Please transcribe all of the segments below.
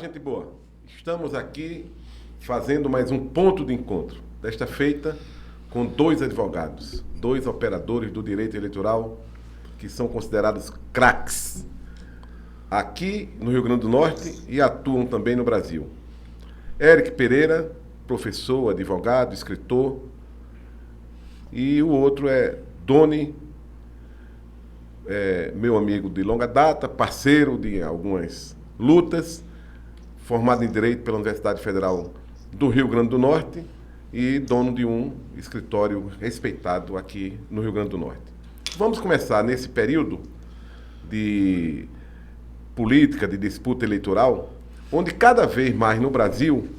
gente boa. Estamos aqui fazendo mais um ponto de encontro. Desta feita, com dois advogados, dois operadores do direito eleitoral que são considerados craques aqui no Rio Grande do Norte e atuam também no Brasil. Éric Pereira, professor, advogado, escritor, e o outro é Doni, meu amigo de longa data, parceiro de algumas lutas, formado em Direito pela Universidade Federal do Rio Grande do Norte e dono de um escritório respeitado aqui no Rio Grande do Norte. Vamos começar nesse período de política, de disputa eleitoral, onde cada vez mais no Brasil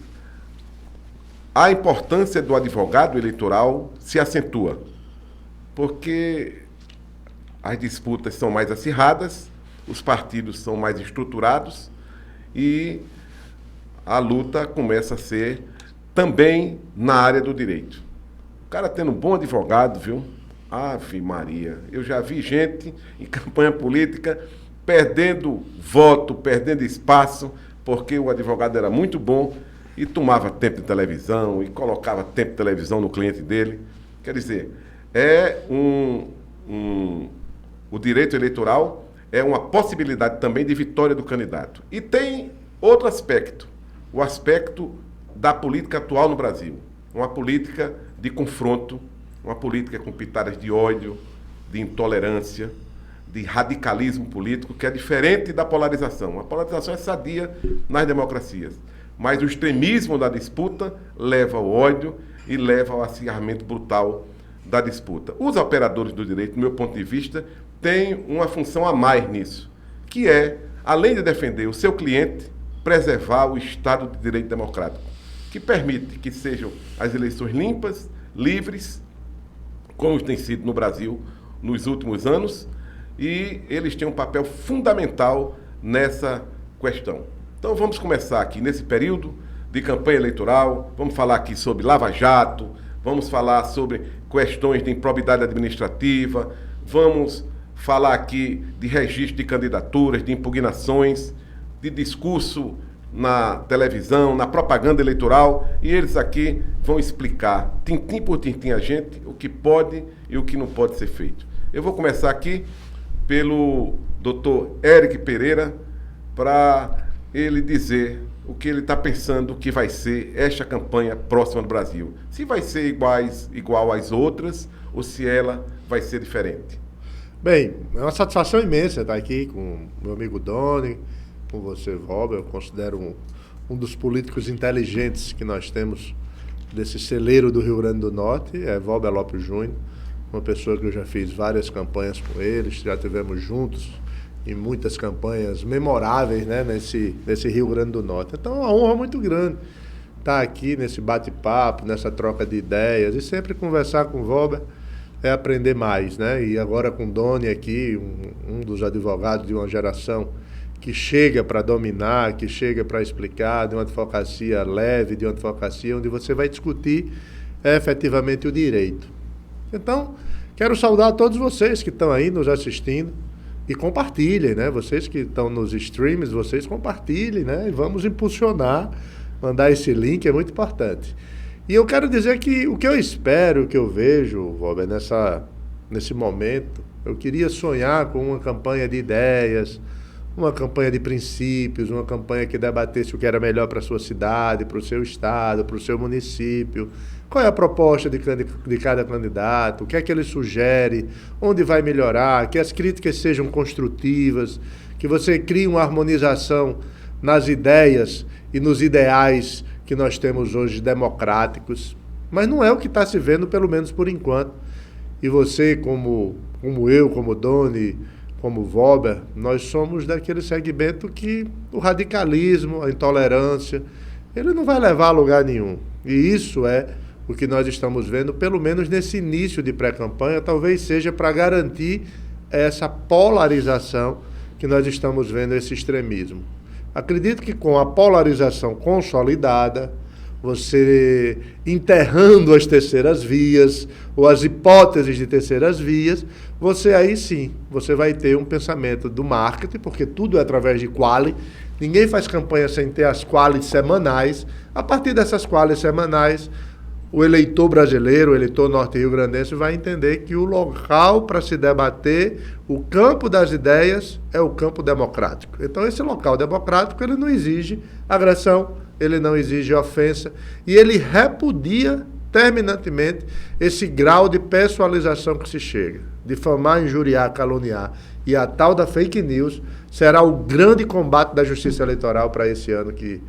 a importância do advogado eleitoral se acentua, porque as disputas são mais acirradas, os partidos são mais estruturados e a luta começa a ser também na área do direito. O cara tendo um bom advogado, viu? Ave Maria, eu já vi gente em campanha política perdendo voto, perdendo espaço, porque o advogado era muito bom e tomava tempo de televisão e colocava tempo de televisão no cliente dele. Quer dizer, o direito eleitoral é uma possibilidade também de vitória do candidato. E tem outro aspecto, o aspecto da política atual no Brasil. Uma política de confronto, uma política com pitadas de ódio, de intolerância, de radicalismo político, que é diferente da polarização. A polarização é sadia nas democracias, mas o extremismo da disputa leva ao ódio e leva ao acirramento brutal da disputa. Os operadores do direito, do meu ponto de vista, têm uma função a mais nisso, que é, além de defender o seu cliente, preservar o Estado de Direito Democrático, que permite que sejam as eleições limpas, livres, como tem sido no Brasil nos últimos anos, e eles têm um papel fundamental nessa questão. Então vamos começar aqui nesse período de campanha eleitoral, vamos falar aqui sobre Lava Jato, vamos falar sobre questões de improbidade administrativa, vamos falar aqui de registro de candidaturas, de impugnações, de discurso na televisão, na propaganda eleitoral, e eles aqui vão explicar, tintim por tintim, a gente, o que pode e o que não pode ser feito. Eu vou começar aqui pelo doutor Éric Pereira, para ele dizer o que ele está pensando que vai ser esta campanha próxima do Brasil. Se vai ser igual às outras, ou se ela vai ser diferente. Bem, é uma satisfação imensa estar aqui com meu amigo Doni, com você, Robert. Eu considero um dos políticos inteligentes que nós temos desse celeiro do Rio Grande do Norte, é Valber Lopes Júnior, uma pessoa que eu já fiz várias campanhas com ele, já tivemos juntos em muitas campanhas memoráveis, né, nesse Rio Grande do Norte. Então é uma honra muito grande estar aqui nesse bate-papo, nessa troca de ideias, e sempre conversar com o Valber é aprender mais, né? E agora com o Doni aqui, um dos advogados de uma geração que chega para dominar, que chega para explicar, de uma advocacia leve, de uma advocacia onde você vai discutir efetivamente o direito. Então, quero saudar a todos vocês que estão aí nos assistindo e compartilhem, né? Vocês que estão nos streams, vocês compartilhem, né? E vamos impulsionar, mandar esse link, é muito importante. E eu quero dizer que o que eu espero, o que eu vejo, Robert, nesse momento, eu queria sonhar com uma campanha de ideias, uma campanha de princípios, uma campanha que debatesse o que era melhor para a sua cidade, para o seu estado, para o seu município. Qual é a proposta de cada candidato, o que é que ele sugere, onde vai melhorar, que as críticas sejam construtivas, que você crie uma harmonização nas ideias e nos ideais que nós temos hoje democráticos. Mas não é o que está se vendo, pelo menos por enquanto. E você, como eu, como Doni, como Valber, nós somos daquele segmento que o radicalismo, a intolerância, ele não vai levar a lugar nenhum. E isso é o que nós estamos vendo, pelo menos nesse início de pré-campanha, talvez seja para garantir essa polarização que nós estamos vendo, esse extremismo. Acredito que com a polarização consolidada, você enterrando as terceiras vias ou as hipóteses de terceiras vias, você aí sim, você vai ter um pensamento do marketing, porque tudo é através de quali. Ninguém faz campanha sem ter as qualis semanais. A partir dessas qualis semanais, o eleitor brasileiro, o eleitor norte-rio-grandense vai entender que o local para se debater, o campo das ideias, é o campo democrático. Então, esse local democrático, ele não exige agressão, ele não exige ofensa, e ele repudia terminantemente esse grau de pessoalização que se chega. Difamar, injuriar, caluniar e a tal da fake news será o grande combate da justiça eleitoral para esse ano que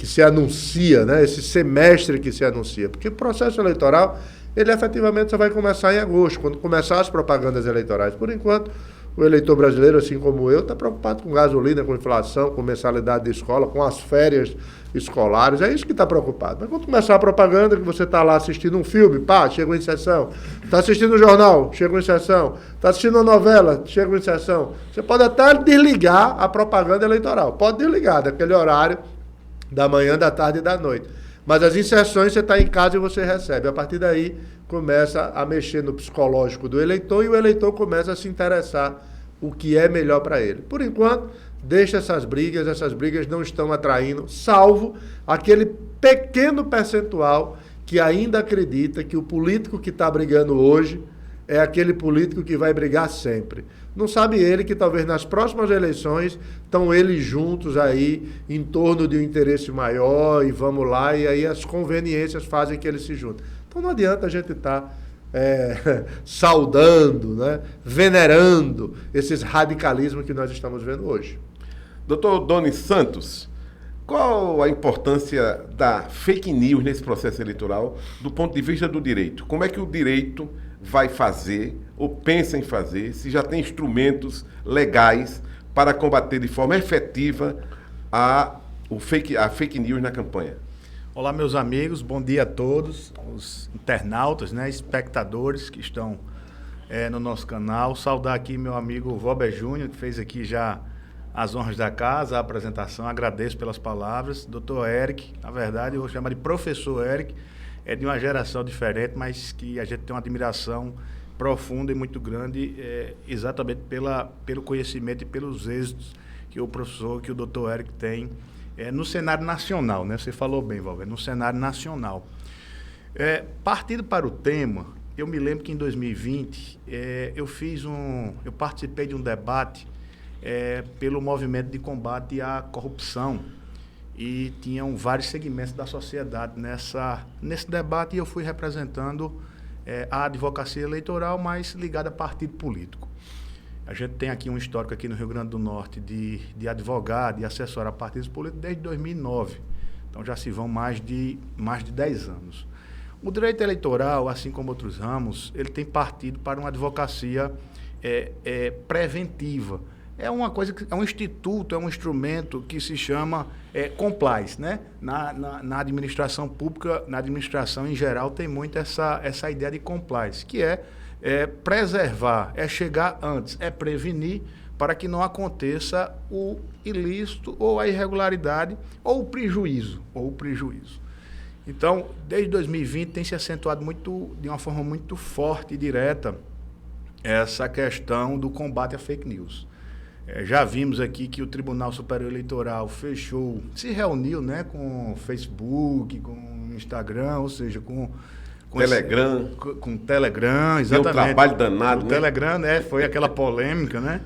se anuncia, né? Esse semestre que se anuncia. Porque o processo eleitoral, ele efetivamente só vai começar em agosto, quando começar as propagandas eleitorais. Por enquanto, o eleitor brasileiro, assim como eu, está preocupado com gasolina, com inflação, com mensalidade de escola, com as férias escolares. É isso que está preocupado. Mas quando começar a propaganda, que você está lá assistindo um filme, pá, chegou em sessão. Está assistindo um jornal, chegou em sessão. Está assistindo uma novela, chegou em sessão. Você pode até desligar a propaganda eleitoral. Pode desligar daquele horário da manhã, da tarde e da noite. Mas as inserções você está em casa e você recebe. A partir daí, começa a mexer no psicológico do eleitor e o eleitor começa a se interessar o que é melhor para ele. Por enquanto, deixa essas brigas não estão atraindo, salvo aquele pequeno percentual que ainda acredita que o político que está brigando hoje é aquele político que vai brigar sempre. Não sabe ele que talvez nas próximas eleições estão eles juntos aí em torno de um interesse maior e vamos lá, e aí as conveniências fazem que eles se juntem. Então não adianta a gente estar saudando, né, venerando esses radicalismos que nós estamos vendo hoje. Doutor Doni Santos, qual a importância da fake news nesse processo eleitoral do ponto de vista do direito? Como é que o direito vai fazer ou pensa em fazer, se já tem instrumentos legais para combater de forma efetiva a fake news na campanha? Olá, meus amigos, bom dia a todos, os internautas, né, espectadores que estão no nosso canal. Saudar aqui meu amigo Valber Júnior, que fez aqui já as honras da casa, a apresentação. Agradeço pelas palavras. Doutor Eric, na verdade, eu vou chamar de professor Eric, é de uma geração diferente, mas que a gente tem uma admiração profunda e muito grande, exatamente pelo conhecimento e pelos êxitos que o professor, que o doutor Eric tem no cenário nacional, né? Você falou bem, Valber, no cenário nacional. Partindo para o tema, eu me lembro que em 2020 eu participei de um debate pelo movimento de combate à corrupção e tinham vários segmentos da sociedade nesse debate, e eu fui representando a advocacia eleitoral, mas ligada a partido político. A gente tem aqui um histórico aqui no Rio Grande do Norte de advogado e assessorar partidos políticos desde 2009. Então já se vão mais de 10 anos. O direito eleitoral, assim como outros ramos, ele tem partido para uma advocacia preventiva. É uma coisa, é um instituto, é um instrumento que se chama compliance, né? Na administração pública, na administração em geral, tem muito essa ideia de compliance, que é preservar, é chegar antes, é prevenir para que não aconteça o ilícito ou a irregularidade ou o prejuízo. Então, desde 2020 tem se acentuado de uma forma muito forte e direta essa questão do combate à fake news. Já vimos aqui que o Tribunal Superior Eleitoral se reuniu, né, com o Facebook, com o Instagram, ou seja, com Telegram. Com o Telegram, exatamente. Deu um trabalho danado, né? O Telegram, foi aquela polêmica, né?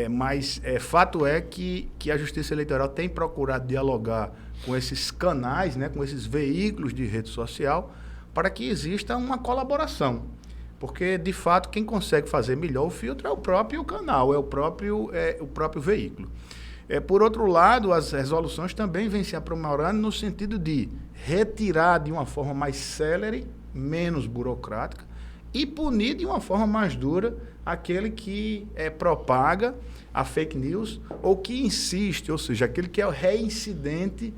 Mas fato é que a Justiça Eleitoral tem procurado dialogar com esses canais, né, com esses veículos de rede social, para que exista uma colaboração. Porque, de fato, quem consegue fazer melhor o filtro é o próprio canal, é o próprio veículo. Por outro lado, as resoluções também vêm se aprimorando no sentido de retirar de uma forma mais célere, menos burocrática, e punir de uma forma mais dura aquele que propaga a fake news ou que insiste, ou seja, aquele que é o reincidente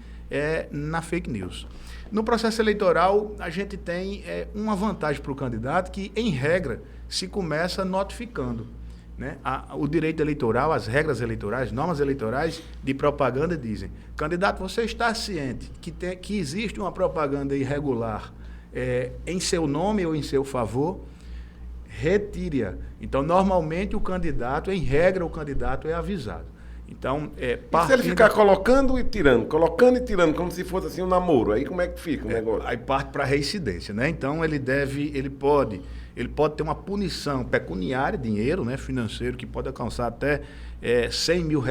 na fake news. No processo eleitoral, a gente tem uma vantagem para o candidato que, em regra, se começa notificando. né? O direito eleitoral, as regras eleitorais, normas eleitorais de propaganda dizem: candidato, você está ciente que existe uma propaganda irregular em seu nome ou em seu favor? Retire-a. Então, normalmente, o candidato, em regra, o candidato é avisado. Então, e se ele ficar colocando e tirando, como se fosse assim um namoro, aí como é que fica o negócio? Aí parte para a reincidência, né? Então, ele pode ter uma punição pecuniária, dinheiro, né, financeiro, que pode alcançar até R$100 mil.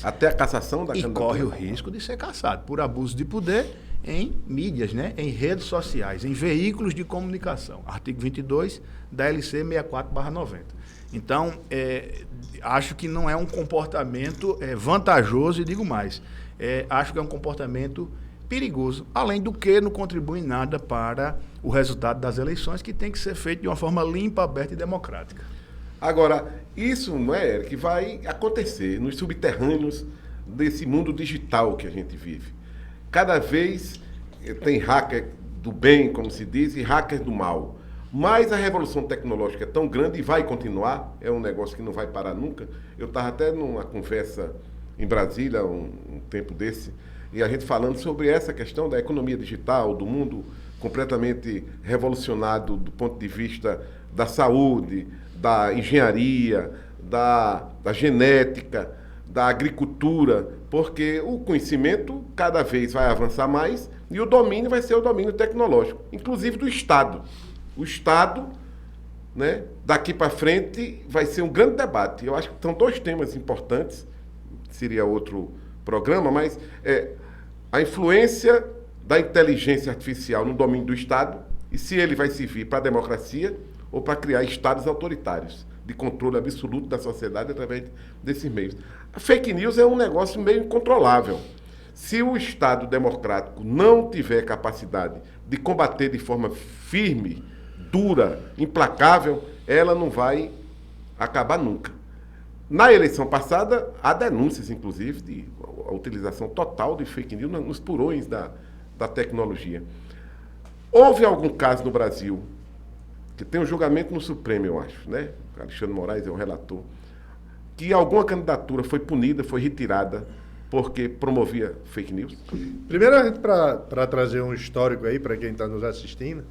Até a cassação da candidatura. E corre o risco de ser cassado por abuso de poder em mídias, né, em redes sociais, em veículos de comunicação. Artigo 22 da LC 64/90. Então, acho que não é um comportamento vantajoso, e digo mais, acho que é um comportamento perigoso, além do que não contribui em nada para o resultado das eleições, que tem que ser feito de uma forma limpa, aberta e democrática. Agora, isso não é, Eric, que vai acontecer nos subterrâneos desse mundo digital que a gente vive. Cada vez tem hacker do bem, como se diz, e hacker do mal. Mas a revolução tecnológica é tão grande e vai continuar, é um negócio que não vai parar nunca. Eu estava até numa conversa em Brasília, um tempo desse, e a gente falando sobre essa questão da economia digital, do mundo completamente revolucionado do ponto de vista da saúde, da engenharia, da genética, da agricultura, porque o conhecimento cada vez vai avançar mais e o domínio vai ser o domínio tecnológico, inclusive do Estado. O Estado, né, daqui para frente, vai ser um grande debate. Eu acho que são dois temas importantes, seria outro programa, mas a influência da inteligência artificial no domínio do Estado e se ele vai servir para a democracia ou para criar estados autoritários de controle absoluto da sociedade através desses meios. A fake news é um negócio meio incontrolável. Se o Estado democrático não tiver capacidade de combater de forma firme, dura, implacável, ela não vai acabar nunca. Na eleição passada, há denúncias, inclusive, de a utilização total de fake news nos porões da tecnologia. Houve algum caso no Brasil, que tem um julgamento no Supremo, eu acho, né? Alexandre Moraes é o relator, que alguma candidatura foi punida, foi retirada, porque promovia fake news? Primeiro, para trazer um histórico aí, para quem está nos assistindo,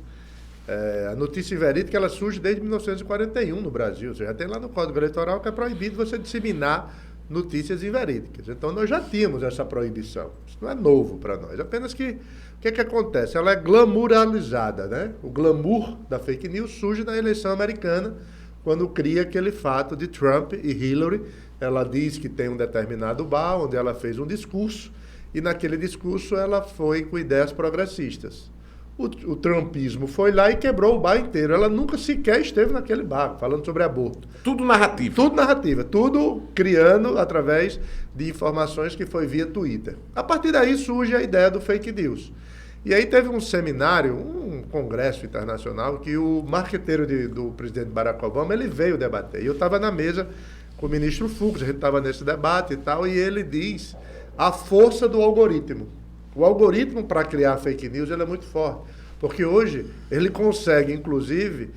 a notícia verídica ela surge desde 1941 no Brasil. Você já tem lá no Código Eleitoral que é proibido você disseminar notícias inverídicas. Então, nós já tínhamos essa proibição. Isso não é novo para nós. Apenas que, o que acontece? Ela é glamouralizada, né? O glamour da fake news surge na eleição americana, quando cria aquele fato de Trump e Hillary. Ela diz que tem um determinado bar, onde ela fez um discurso, e naquele discurso ela foi com ideias progressistas. O trumpismo foi lá e quebrou o bar inteiro. Ela nunca sequer esteve naquele bar, falando sobre aborto. Tudo narrativa. Tudo narrativa. Tudo criando através de informações que foi via Twitter. A partir daí surge a ideia do fake news. E aí teve um seminário, um congresso internacional, que o marqueteiro do presidente Barack Obama, ele veio debater. E eu estava na mesa com o ministro Fux, a gente estava nesse debate e tal, e ele diz a força do algoritmo. O algoritmo para criar fake news ele é muito forte, porque hoje ele consegue, inclusive,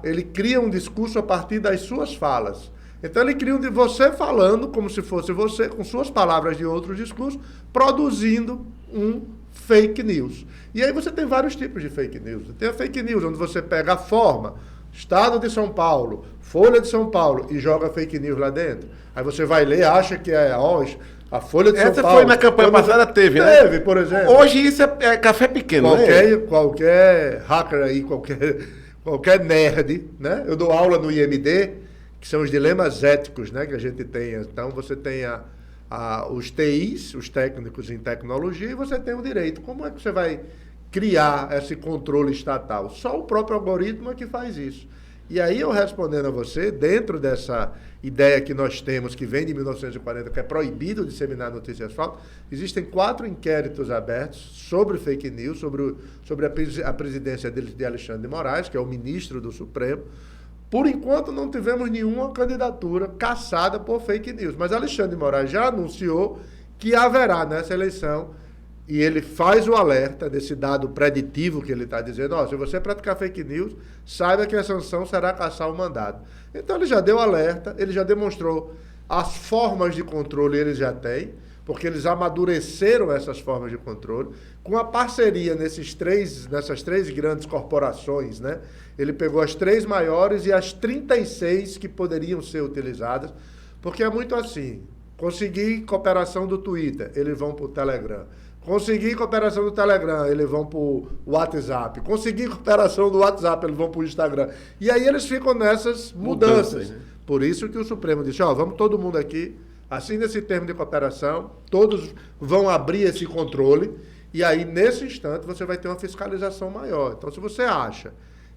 ele cria um discurso a partir das suas falas. Então ele cria um de você falando, como se fosse você, com suas palavras de outro discurso, produzindo um fake news. E aí você tem vários tipos de fake news. Tem a fake news, onde você pega a forma, Estado de São Paulo, Folha de São Paulo, e joga fake news lá dentro. Aí você vai ler, acha que é a Folha de São Paulo. Essa foi na campanha passada, teve, né? Teve, por exemplo. Hoje isso é café pequeno, né? Qualquer hacker aí, qualquer nerd, né? Eu dou aula no IMD, que são os dilemas éticos, né, que a gente tem. Então, você tem os TIs, os técnicos em tecnologia, e você tem o direito. Como é que você vai criar esse controle estatal? Só o próprio algoritmo é que faz isso. E aí, eu respondendo a você, dentro dessa ideia que nós temos, que vem de 1940, que é proibido disseminar notícias falsas, existem 4 inquéritos abertos sobre fake news, sobre a presidência de Alexandre de Moraes, que é o ministro do Supremo. Por enquanto, não tivemos nenhuma candidatura cassada por fake news. Mas Alexandre de Moraes já anunciou que haverá nessa eleição e ele faz o alerta desse dado preditivo que ele está dizendo, se você praticar fake news, saiba que a sanção será cassar o mandado. Então ele já deu alerta, ele já demonstrou as formas de controle eles já têm, porque eles amadureceram essas formas de controle, com a parceria nessas três grandes corporações, né? Ele pegou as 3 maiores e as 36 que poderiam ser utilizadas, porque é muito assim, conseguir cooperação do Twitter, eles vão para o Telegram. Conseguir cooperação do Telegram, eles vão para o WhatsApp. Conseguir cooperação do WhatsApp, eles vão para o Instagram. E aí eles ficam nessas mudanças. Né? Por isso que o Supremo disse, vamos todo mundo aqui, assina esse termo de cooperação, todos vão abrir esse controle, e aí, nesse instante, você vai ter uma fiscalização maior. Então, se você acha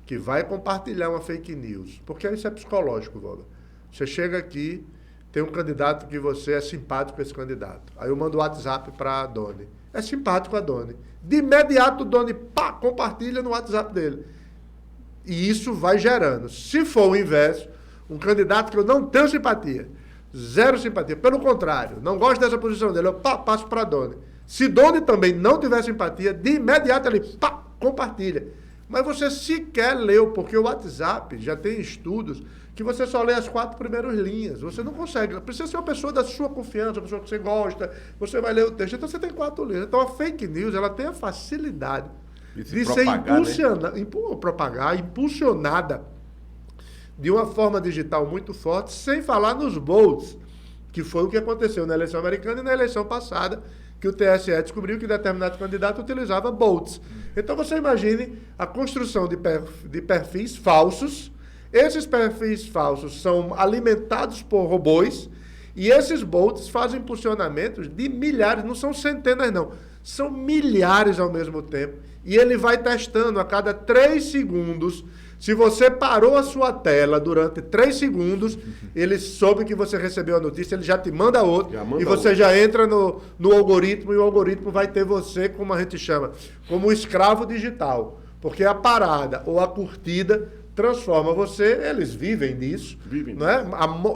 que vai compartilhar uma fake news, porque isso é psicológico, Voga. Você chega aqui, tem um candidato que você é simpático com esse candidato. Aí eu mando o WhatsApp para a Doni. É simpático a Doni. De imediato, o Doni, compartilha no WhatsApp dele. E isso vai gerando. Se for o inverso, um candidato que eu não tenho simpatia, zero simpatia, pelo contrário, não gosto dessa posição dele, eu passo para a Doni. Se Doni também não tiver simpatia, de imediato ele compartilha. Mas você sequer leu, porque o WhatsApp já tem estudos que você só lê as 4 primeiras linhas. Você não consegue. Precisa ser uma pessoa da sua confiança, uma pessoa que você gosta, você vai ler o texto. Então você tem 4 linhas. Então a fake news ela tem a facilidade de ser impulsionada de uma forma digital muito forte, sem falar nos bots, que foi o que aconteceu na eleição americana e na eleição passada, que o TSE descobriu que determinado candidato utilizava bots. Então você imagine a construção de perfis falsos. Esses perfis falsos são alimentados por robôs e esses bots fazem impulsionamentos de milhares, não são centenas não, são milhares ao mesmo tempo. E ele vai testando a cada 3 segundos. Se você parou a sua tela durante 3 segundos, ele soube que você recebeu a notícia, ele já te manda outra, e você já entra no algoritmo, e o algoritmo vai ter você, como a gente chama, como escravo digital. Porque a parada ou a curtida transforma você, eles vivem disso. Não é?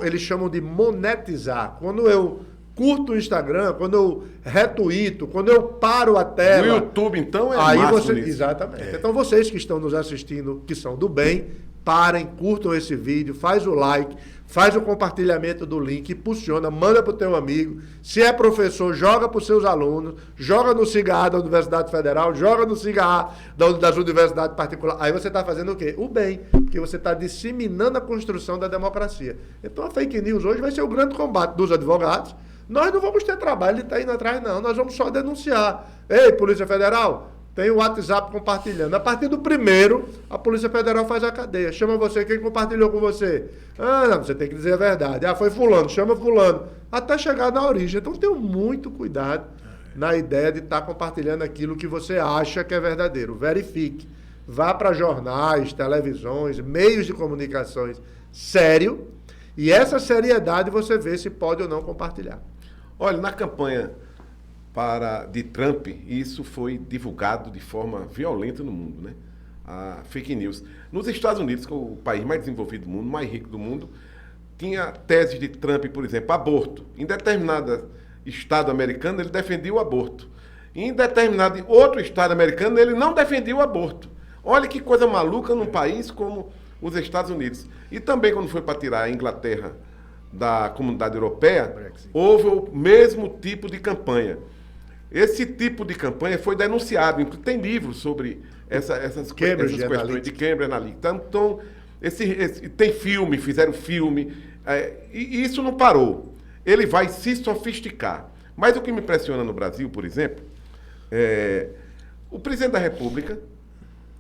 Eles chamam de monetizar. Quando eu curto o Instagram, quando eu retuito, quando eu paro a tela... No YouTube, então, aí você nisso. Exatamente. Então, vocês que estão nos assistindo, que são do bem, parem, curtam esse vídeo, faz o like, faz o compartilhamento do link, impulsiona, manda para o teu amigo. Se é professor, joga para os seus alunos, joga no SIGA da Universidade Federal, joga no SIGA das universidades particulares. Aí você está fazendo o quê? O bem, porque você está disseminando a construção da democracia. Então, a fake news hoje vai ser o grande combate dos advogados. Nós não vamos ter trabalho de estar indo atrás, não. Nós vamos só denunciar. Ei, Polícia Federal, tem o WhatsApp compartilhando. A partir do primeiro, a Polícia Federal faz a cadeia. Chama você, quem compartilhou com você? Não, você tem que dizer a verdade. Foi fulano, chama fulano. Até chegar na origem. Então, tenha muito cuidado na ideia de estar compartilhando aquilo que você acha que é verdadeiro. Verifique. Vá para jornais, televisões, meios de comunicações sério. E essa seriedade você vê se pode ou não compartilhar. Olha, na campanha de Trump, isso foi divulgado de forma violenta no mundo, né? A fake news. Nos Estados Unidos, que é o país mais desenvolvido do mundo, mais rico do mundo, tinha teses de Trump, por exemplo, aborto. Em determinado estado americano, ele defendia o aborto. Em determinado outro estado americano, ele não defendia o aborto. Olha que coisa maluca num país como os Estados Unidos. E também, quando foi para tirar a Inglaterra da Comunidade Europeia, houve o mesmo tipo de campanha. Esse tipo de campanha foi denunciado, inclusive tem livros sobre essas questões de Cambridge Analytica. Então, tem filme, fizeram filme, e isso não parou. Ele vai se sofisticar. Mas o que me impressiona no Brasil, por exemplo, o presidente da República,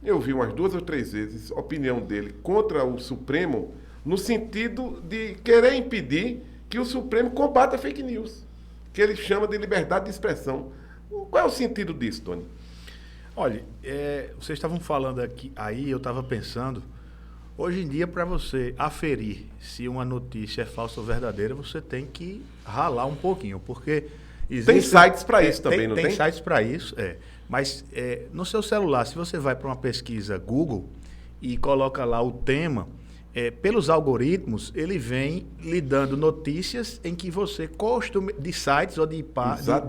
eu vi umas 2 ou 3 vezes a opinião dele contra o Supremo, no sentido de querer impedir que o Supremo combata a fake news, que ele chama de liberdade de expressão. Qual é o sentido disso, Tony? Olha, vocês estavam falando aqui, aí eu estava pensando, hoje em dia, para você aferir se uma notícia é falsa ou verdadeira, você tem que ralar um pouquinho, porque... Tem sites para isso também, não tem? Tem sites para isso, mas no seu celular, se você vai para uma pesquisa Google e coloca lá o tema, pelos algoritmos, ele vem lhe dando notícias em que você de sites ou de páginas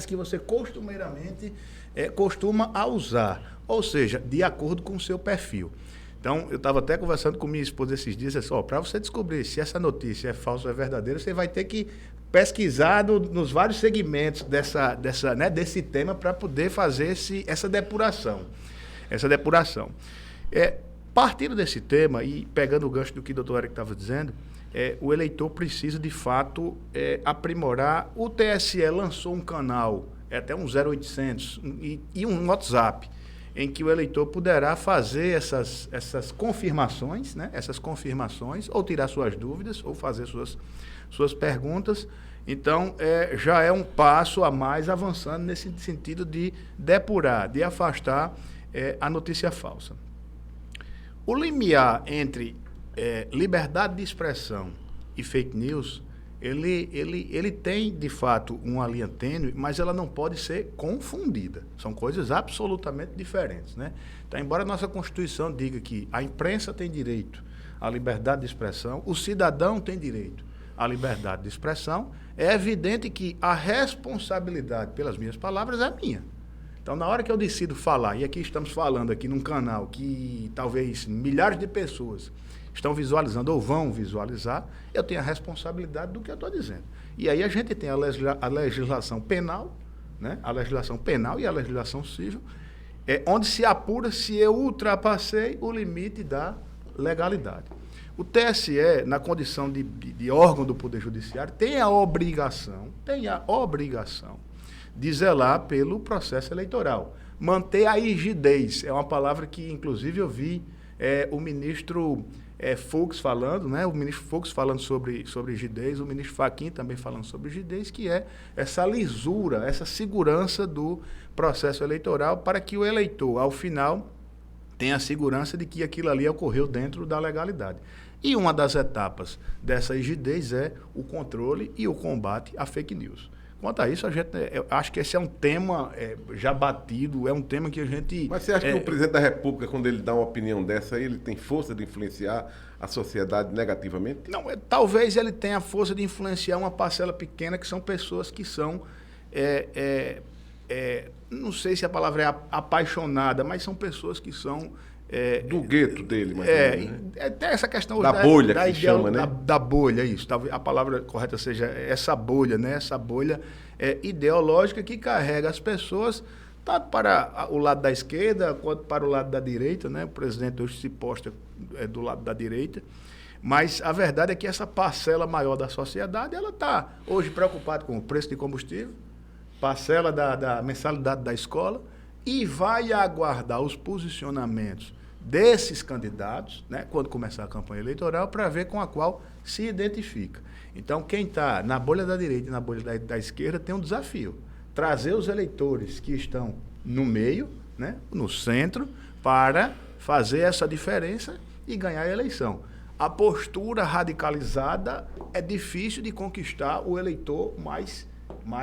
que você costumeiramente costuma a usar, ou seja, de acordo com o seu perfil. Então, eu estava até conversando com minha esposa esses dias, para você descobrir se essa notícia é falsa ou é verdadeira, você vai ter que pesquisar nos vários segmentos desse tema para poder fazer essa depuração. Partindo desse tema e pegando o gancho do que o doutor Eric estava dizendo, o eleitor precisa, de fato, aprimorar. O TSE lançou um canal, até um 0800, e um WhatsApp, em que o eleitor poderá fazer essas confirmações, né? Essas confirmações, ou tirar suas dúvidas, ou fazer suas perguntas. Então, já é um passo a mais avançando nesse sentido de depurar, de afastar a notícia falsa. O limiar entre liberdade de expressão e fake news, ele tem, de fato, uma linha tênue, mas ela não pode ser confundida. São coisas absolutamente diferentes, né? Então, embora a nossa Constituição diga que a imprensa tem direito à liberdade de expressão, o cidadão tem direito à liberdade de expressão, é evidente que a responsabilidade pelas minhas palavras é minha. Então, na hora que eu decido falar, e aqui estamos falando aqui num canal que talvez milhares de pessoas estão visualizando ou vão visualizar, eu tenho a responsabilidade do que eu estou dizendo. E aí a gente tem a legislação penal, né? A legislação penal e a legislação civil, onde se apura se eu ultrapassei o limite da legalidade. O TSE, na condição de órgão do Poder Judiciário, tem a obrigação de zelar pelo processo eleitoral. Manter a rigidez, é uma palavra que, inclusive, eu vi o ministro Fux falando, né? O ministro Fux falando sobre rigidez, o ministro Fachin também falando sobre rigidez, que é essa lisura, essa segurança do processo eleitoral para que o eleitor, ao final, tenha a segurança de que aquilo ali ocorreu dentro da legalidade. E uma das etapas dessa rigidez é o controle e o combate à fake news. Quanto a isso, eu acho que esse é um tema já batido, é um tema que a gente... Mas você acha que o presidente da República, quando ele dá uma opinião dessa, ele tem força de influenciar a sociedade negativamente? Não, talvez ele tenha a força de influenciar uma parcela pequena, que são pessoas que são... não sei se a palavra é apaixonada, mas são pessoas que são... do gueto dele, mas tem essa questão da bolha que se chama, né? Da bolha, isso. Talvez a palavra correta seja essa bolha, né? Essa bolha ideológica que carrega as pessoas tanto para o lado da esquerda quanto para o lado da direita, né? O presidente hoje se posta do lado da direita. Mas a verdade é que essa parcela maior da sociedade, ela está hoje preocupada com o preço de combustível, parcela da mensalidade da escola, e vai aguardar os posicionamentos desses candidatos, né, quando começar a campanha eleitoral, para ver com a qual se identifica. Então, quem está na bolha da direita e na bolha da esquerda tem um desafio: trazer os eleitores que estão no meio, né, no centro, para fazer essa diferença e ganhar a eleição. A postura radicalizada é difícil de conquistar o eleitor mais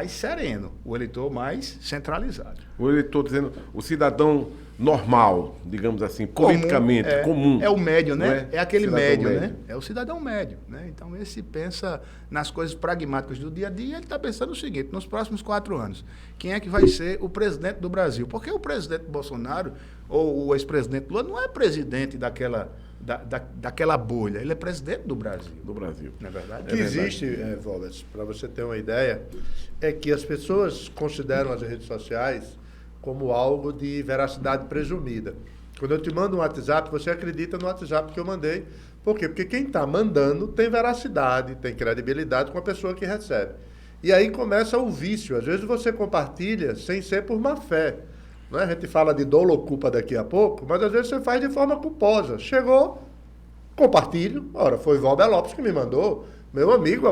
sereno, o eleitor mais centralizado. O eleitor dizendo, o cidadão normal, digamos assim, politicamente, comum. É o médio, né? É aquele médio, médio, né? É o cidadão médio, né? Então, esse pensa nas coisas pragmáticas do dia a dia, ele está pensando o seguinte: nos próximos 4 anos, quem é que vai ser o presidente do Brasil? Porque o presidente Bolsonaro, ou o ex-presidente Lula, não é presidente daquela bolha, ele é presidente do Brasil. Do Brasil. Não é verdade? O que existe, Vobes, para você ter uma ideia, é que as pessoas consideram as redes sociais como algo de veracidade presumida. Quando eu te mando um WhatsApp, você acredita no WhatsApp que eu mandei. Por quê? Porque quem está mandando tem veracidade, tem credibilidade com a pessoa que recebe. E aí começa o vício. Às vezes você compartilha sem ser por má fé. Não é? A gente fala de dolo ou culpa daqui a pouco, mas às vezes você faz de forma culposa. Chegou, compartilho. Ora, foi Valber Lopes que me mandou. Meu amigo,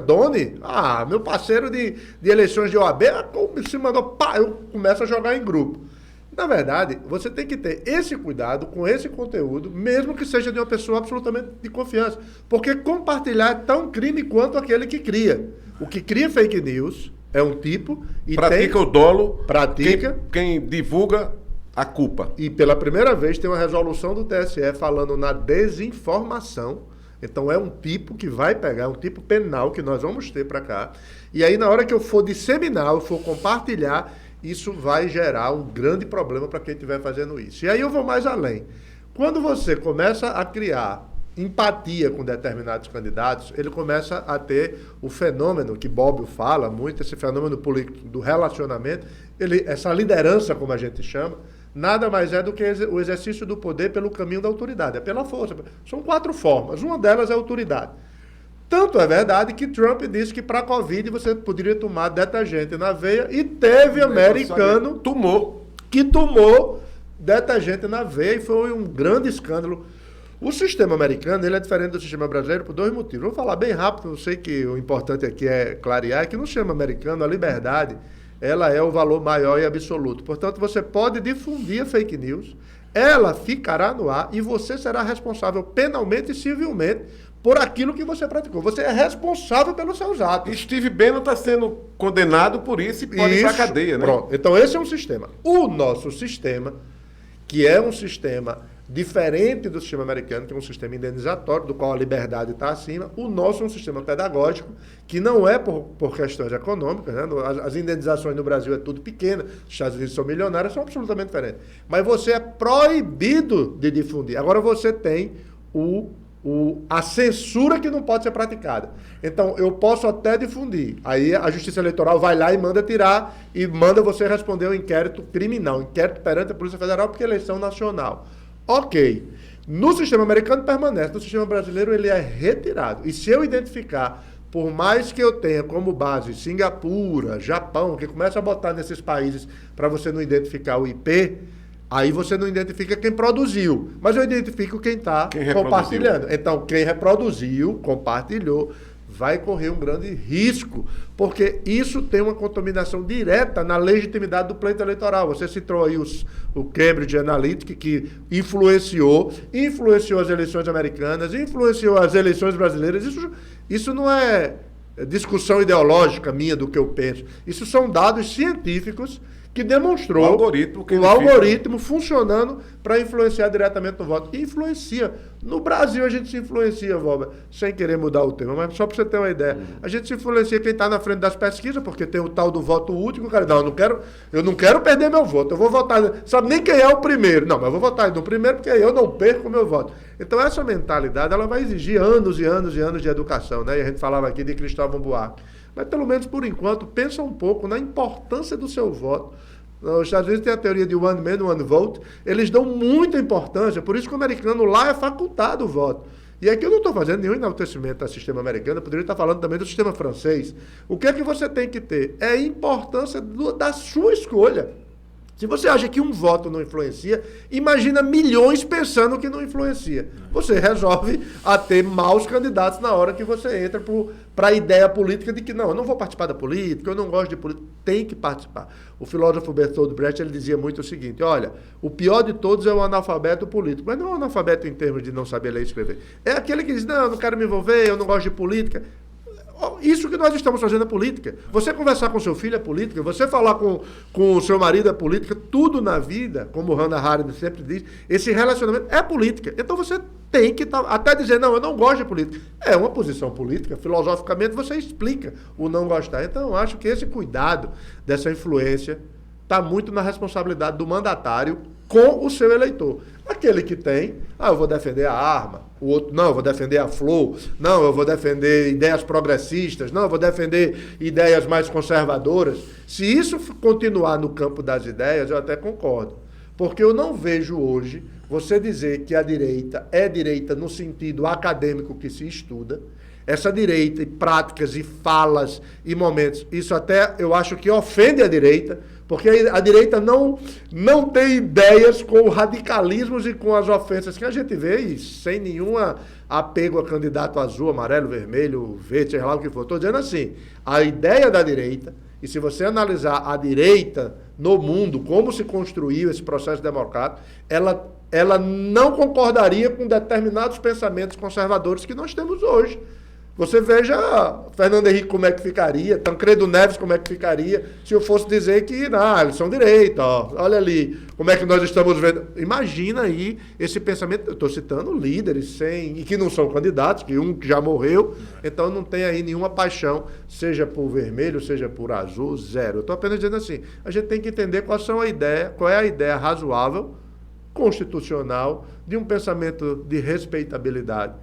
Doni, meu parceiro de eleições de OAB, se mandou, pá, eu começo a jogar em grupo. Na verdade, você tem que ter esse cuidado com esse conteúdo, mesmo que seja de uma pessoa absolutamente de confiança. Porque compartilhar é tão crime quanto aquele que cria. O que cria fake news é um tipo e pratica o dolo. Pratica. Quem divulga a culpa. E pela primeira vez tem uma resolução do TSE falando na desinformação. Então é um tipo que vai pegar, um tipo penal que nós vamos ter para cá. E aí na hora que eu for disseminar, eu for compartilhar, isso vai gerar um grande problema para quem estiver fazendo isso. E aí eu vou mais além. Quando você começa a criar empatia com determinados candidatos, ele começa a ter o fenômeno que Bobbio fala muito, esse fenômeno político do relacionamento, essa liderança, como a gente chama, nada mais é do que o exercício do poder pelo caminho da autoridade, é pela força. São 4 formas, uma delas é a autoridade. Tanto é verdade que Trump disse que para a Covid você poderia tomar detergente na veia e teve americano que tomou detergente na veia e foi um grande escândalo. O sistema americano ele é diferente do sistema brasileiro por 2 motivos. Vou falar bem rápido, eu sei que o importante aqui é clarear, é que no sistema americano a liberdade ela é o valor maior e absoluto. Portanto, você pode difundir a fake news, ela ficará no ar e você será responsável penalmente e civilmente por aquilo que você praticou. Você é responsável pelos seus atos. Steve Bannon está sendo condenado por isso e pode ir para a cadeia, né? Pronto. Então, esse é um sistema. O nosso sistema, que é um sistema diferente do sistema americano, que é um sistema indenizatório, do qual a liberdade está acima, o nosso é um sistema pedagógico, que não é por questões econômicas, né? As indenizações no Brasil é tudo pequena, os Estados Unidos são milionários, são absolutamente diferentes. Mas você é proibido de difundir. Agora você tem a censura que não pode ser praticada. Então, eu posso até difundir. Aí a Justiça Eleitoral vai lá e manda tirar e manda você responder um inquérito criminal, inquérito perante a Polícia Federal, porque é eleição nacional. Ok. No sistema americano permanece, no sistema brasileiro ele é retirado. E se eu identificar, por mais que eu tenha como base Singapura, Japão, que começa a botar nesses países para você não identificar o IP, aí você não identifica quem produziu, mas eu identifico quem está compartilhando. Então, quem reproduziu, compartilhou, vai correr um grande risco, porque isso tem uma contaminação direta na legitimidade do pleito eleitoral. Você citou aí o Cambridge Analytica, que influenciou as eleições americanas, influenciou as eleições brasileiras. Isso não é discussão ideológica minha do que eu penso. Isso são dados científicos que demonstrou o algoritmo funcionando para influenciar diretamente no voto. E influencia. No Brasil a gente se influencia, Valber, sem querer mudar o tema, mas só para você ter uma ideia. A gente se influencia quem está na frente das pesquisas, porque tem o tal do voto útil, o cara, não, eu não quero perder meu voto, eu vou votar, sabe nem quem é o primeiro. Não, mas eu vou votar no primeiro porque eu não perco o meu voto. Então essa mentalidade, ela vai exigir anos e anos e anos de educação, né? E a gente falava aqui de Cristóvão Buarque. Mas pelo menos por enquanto, pensa um pouco na importância do seu voto. Os Estados Unidos têm a teoria de one man, one vote. Eles dão muita importância, por isso que o americano lá é facultado o voto. E aqui eu não estou fazendo nenhum enaltecimento ao sistema americano, eu poderia estar falando também do sistema francês. O que é que você tem que ter? É a importância da sua escolha. Se você acha que um voto não influencia, imagina milhões pensando que não influencia. Você resolve a ter maus candidatos na hora que você entra para a ideia política de que não, eu não vou participar da política, eu não gosto de política. Tem que participar. O filósofo Bertolt Brecht ele dizia muito o seguinte, olha, o pior de todos é o analfabeto político, mas não é o analfabeto em termos de não saber ler e escrever. É aquele que diz, não, eu não quero me envolver, eu não gosto de política. Isso que nós estamos fazendo é política. Você conversar com seu filho é política, você falar com o seu marido é política, tudo na vida, como Hannah Arendt sempre diz, esse relacionamento é política. Então você tem que até dizer, não, eu não gosto de política. É uma posição política, filosoficamente você explica o não gostar. Então eu acho que esse cuidado dessa influência está muito na responsabilidade do mandatário com o seu eleitor. Aquele que tem, eu vou defender a arma, o outro, não, eu vou defender a flor, não, eu vou defender ideias progressistas, não, eu vou defender ideias mais conservadoras. Se isso continuar no campo das ideias, eu até concordo. Porque eu não vejo hoje você dizer que a direita é direita no sentido acadêmico que se estuda, essa direita e práticas e falas e momentos, isso até eu acho que ofende a direita, porque a direita não tem ideias com radicalismos e com as ofensas que a gente vê, e sem nenhum apego a candidato azul, amarelo, vermelho, verde, sei lá o que for. Estou dizendo assim, a ideia da direita, e se você analisar a direita no mundo, como se construiu esse processo democrático, ela não concordaria com determinados pensamentos conservadores que nós temos hoje. Você veja Fernando Henrique como é que ficaria, Tancredo Neves como é que ficaria, se eu fosse dizer que, não, eles são direita, ó, olha ali, como é que nós estamos vendo. Imagina aí esse pensamento, eu estou citando líderes e que não são candidatos, que um já morreu, então não tem aí nenhuma paixão, seja por vermelho, seja por azul, zero. Eu estou apenas dizendo assim, a gente tem que entender qual é a ideia razoável, constitucional, de um pensamento de respeitabilidade.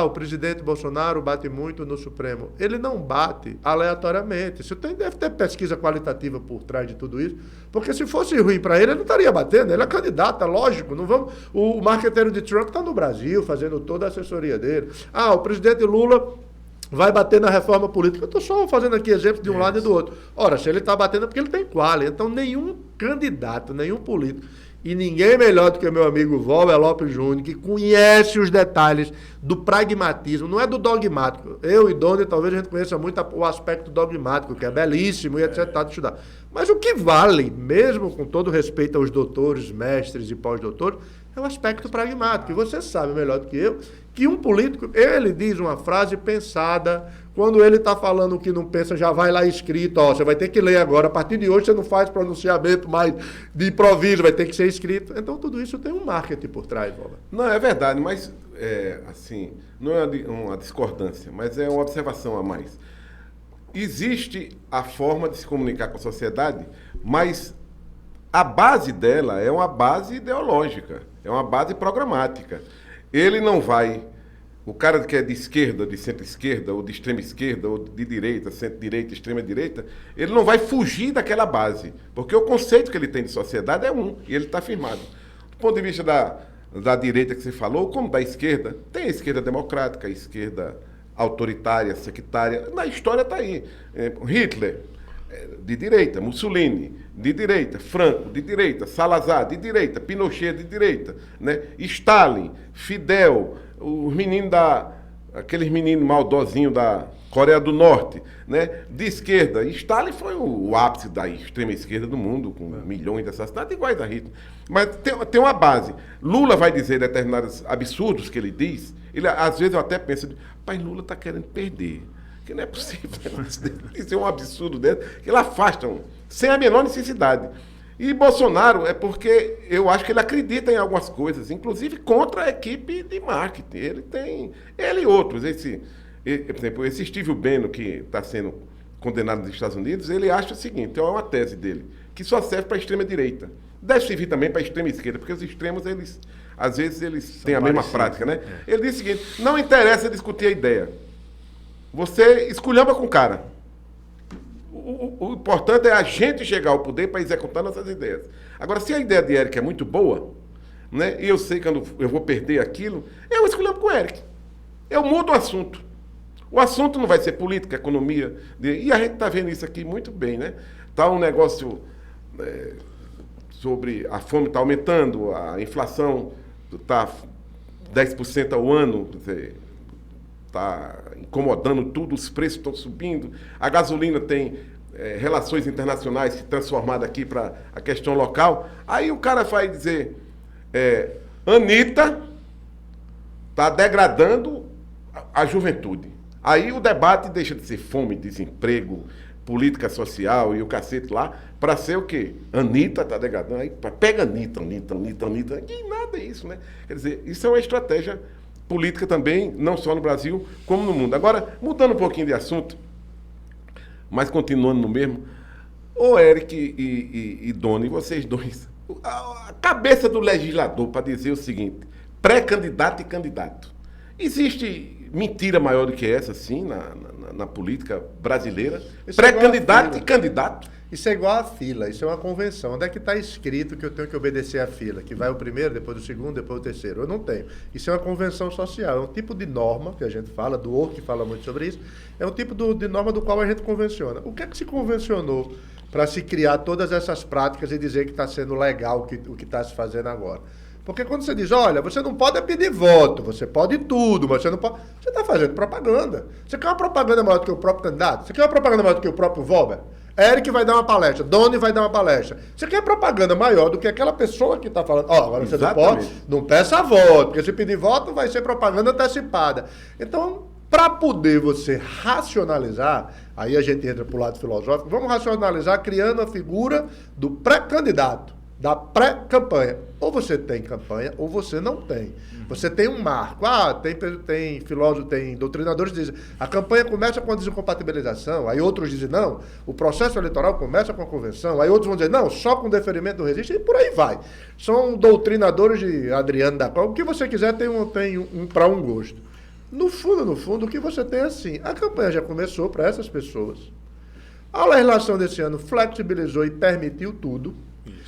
O presidente Bolsonaro bate muito no Supremo. Ele não bate aleatoriamente. Isso deve ter pesquisa qualitativa por trás de tudo isso, porque se fosse ruim para ele não estaria batendo. Ele é candidato, é lógico. Não vamos... O marqueteiro de Trump está no Brasil, fazendo toda a assessoria dele. O presidente Lula vai bater na reforma política. Eu estou só fazendo aqui exemplos de um lado e do outro. Ora, se ele está batendo é porque ele tem quali. Então, nenhum candidato, nenhum político, e ninguém melhor do que meu amigo Valber Lopes Júnior, que conhece os detalhes do pragmatismo, não é do dogmático. Eu e Doni, talvez a gente conheça muito o aspecto dogmático, que é belíssimo e etc. de estudar. Mas o que vale, mesmo com todo respeito aos doutores, mestres e pós-doutores, é o aspecto pragmático. E você sabe melhor do que eu que um político, ele diz uma frase pensada, quando ele está falando o que não pensa, já vai lá escrito, você vai ter que ler agora, a partir de hoje você não faz pronunciamento mais de improviso, vai ter que ser escrito. Então tudo isso tem um marketing por trás, Valber. Não, é verdade, mas assim, não é uma discordância, mas é uma observação a mais. Existe a forma de se comunicar com a sociedade, mas a base dela é uma base ideológica, é uma base programática. Ele não vai, o cara que é de esquerda, de centro-esquerda, ou de extrema esquerda, ou de direita, centro-direita, extrema-direita, ele não vai fugir daquela base, porque o conceito que ele tem de sociedade é e ele está firmado. Do ponto de vista da direita que você falou, como da esquerda, tem a esquerda democrática, a esquerda autoritária, sectária, na história está aí. Hitler, de direita, Mussolini, de direita, Franco, de direita, Salazar, de direita, Pinochet, de direita, né? Stalin, Fidel, aqueles meninos maldosinhos da Coreia do Norte, né? De esquerda. Stalin foi o ápice da extrema esquerda do mundo, com milhões de assassinatos, iguais a Hitler. Mas tem uma base. Lula vai dizer determinados absurdos que ele diz, às vezes eu até penso, pai, Lula está querendo perder. Que não é possível dizer um absurdo desse, que ele afasta sem a menor necessidade. E Bolsonaro é porque eu acho que ele acredita em algumas coisas, inclusive contra a equipe de marketing. Ele e outros. Por exemplo, esse Steve Bannon, que está sendo condenado nos Estados Unidos, ele acha o seguinte, é uma tese dele, que só serve para a extrema-direita. Deve servir também para a extrema-esquerda, porque os extremos, às vezes, eles têm a mesma prática, né? Ele diz o seguinte, não interessa discutir a ideia. Você esculhamba com o cara. O importante é a gente chegar ao poder para executar nossas ideias. Agora, se a ideia de Eric é muito boa, né, e eu sei que eu vou perder aquilo, eu esculhambo com o Eric. Eu mudo o assunto. O assunto não vai ser política, economia. E a gente está vendo isso aqui muito bem, né? Está um negócio sobre a fome está aumentando, a inflação está 10% ao ano, está incomodando tudo, os preços estão subindo, a gasolina tem relações internacionais se transformado aqui para a questão local. Aí o cara vai dizer, Anitta está degradando a juventude. Aí o debate deixa de ser fome, desemprego, política social e o cacete lá, para ser o quê? Anitta está degradando. Aí pega Anitta. E nada é isso, né? Quer dizer, isso é uma estratégia política também, não só no Brasil, como no mundo. Agora, mudando um pouquinho de assunto, mas continuando no mesmo, Eric e Doni, vocês dois, a cabeça do legislador para dizer o seguinte, pré-candidato e candidato. Existe mentira maior do que essa, sim, na política brasileira? Pré-candidato e candidato. Isso é igual a fila, isso é uma convenção. Onde é que está escrito que eu tenho que obedecer à fila? Que vai o primeiro, depois o segundo, depois o terceiro. Eu não tenho. Isso é uma convenção social, é um tipo de norma que a gente fala, do Orr que fala muito sobre isso, é um tipo de norma do qual a gente convenciona. O que é que se convencionou para se criar todas essas práticas e dizer que está sendo legal o que está se fazendo agora? Porque quando você diz, olha, você não pode pedir voto, você pode tudo, mas você não pode... Você está fazendo propaganda. Você quer uma propaganda maior do que o próprio candidato? Você quer uma propaganda maior do que o próprio Valber? Eric vai dar uma palestra, Doni vai dar uma palestra. Você quer propaganda maior do que aquela pessoa que está falando, agora você não pode, não peça voto, porque se pedir voto vai ser propaganda antecipada. Então, para poder você racionalizar, aí a gente entra para o lado filosófico, vamos racionalizar criando a figura do pré-candidato, da pré-campanha. Ou você tem campanha, ou você não tem. Você tem um marco. Tem filósofos, tem doutrinadores que dizem a campanha começa com a desincompatibilização, aí outros dizem não, o processo eleitoral começa com a convenção, aí outros vão dizer não, só com o deferimento do registro, e por aí vai. São doutrinadores de Adriano da Costa. O que você quiser tem um para um gosto. No fundo, o que você tem é assim, a campanha já começou para essas pessoas. A legislação desse ano flexibilizou e permitiu tudo.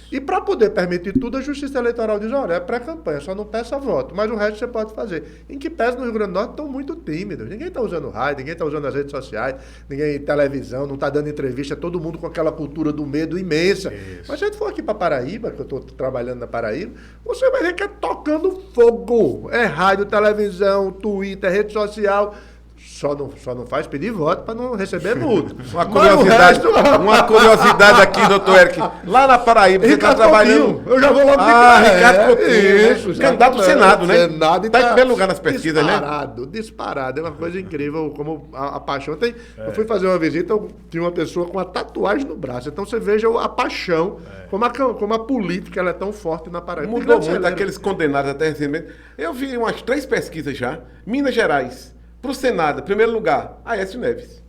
E para poder permitir tudo, a Justiça Eleitoral diz, olha, é pré-campanha, só não peça voto, mas o resto você pode fazer. Em que pese no Rio Grande do Norte estão muito tímidos. Ninguém está usando rádio, ninguém está usando as redes sociais, ninguém televisão, não está dando entrevista, todo mundo com aquela cultura do medo imensa. Isso. Mas se a gente for aqui para Paraíba, que eu estou trabalhando na Paraíba, você vai ver que é tocando fogo. É rádio, televisão, Twitter, rede social. Só não faz pedir voto para não receber multa. Uma curiosidade aqui, doutor Eric. Lá na Paraíba, você está trabalhando... Eu já vou logo Ricardo Coutinho. Isso, candidato ao Senado, né? Está em primeiro lugar nas pesquisas, disparado. É uma coisa incrível, como a paixão. Eu fui fazer uma visita, eu tinha uma pessoa com uma tatuagem no braço. Então você veja a paixão, como a política ela é tão forte na Paraíba. Mudou muito aqueles condenados até recentemente. Eu vi umas 3 pesquisas já. Minas Gerais. Para o Senado, em primeiro lugar, Aécio Neves.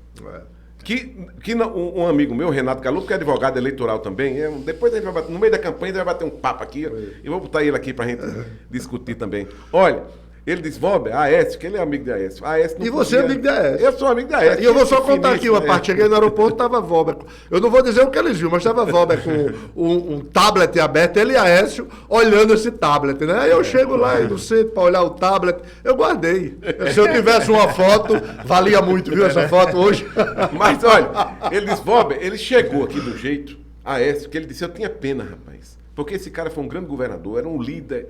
Um amigo meu, Renato Caluto, que é advogado eleitoral também, depois ele vai bater, no meio da campanha ele vai bater um papo aqui, e vou botar ele aqui para a gente discutir também. Olha, ele diz, Vober, Aécio, que ele é amigo de Aécio. E você é amigo de Aécio. Eu sou amigo de Aécio. E eu vou só contar aqui uma parte. Cheguei no aeroporto, estava Vober. Eu não vou dizer o que eles viram, mas estava Vober com um tablet aberto, ele e Aécio olhando esse tablet, né? Aí eu chego lá no centro para olhar o tablet, eu guardei. Se eu tivesse uma foto, valia muito, viu, essa foto hoje? Mas olha, ele diz, Vober, ele chegou aqui do jeito, Aécio, que ele disse, eu tinha pena, rapaz. Porque esse cara foi um grande governador, era um líder...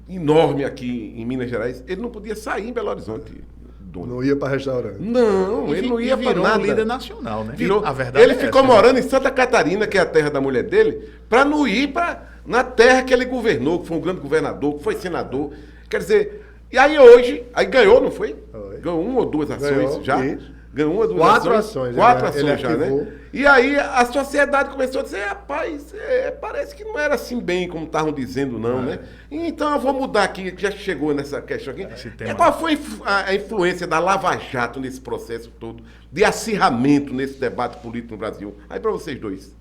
enorme aqui em Minas Gerais, ele não podia sair em Belo Horizonte. Não ia para restaurante. Não, ele não ia para nada. Um líder nacional, né? A verdade ele ficou morando em Santa Catarina, que é a terra da mulher dele, para não ir na terra que ele governou, que foi um grande governador, que foi senador. Quer dizer, e aí hoje, ganhou, não foi? Ganhou 1 ou 2 ações já. Isso. Ganhou 1 ou 2 4 ações. 4 ações já, né? E aí a sociedade começou a dizer, rapaz, parece que não era assim bem como estavam dizendo, não, né? Então eu vou mudar aqui, já chegou nessa questão aqui. Qual foi a influência da Lava Jato nesse processo todo, de acirramento nesse debate político no Brasil? Aí para vocês dois.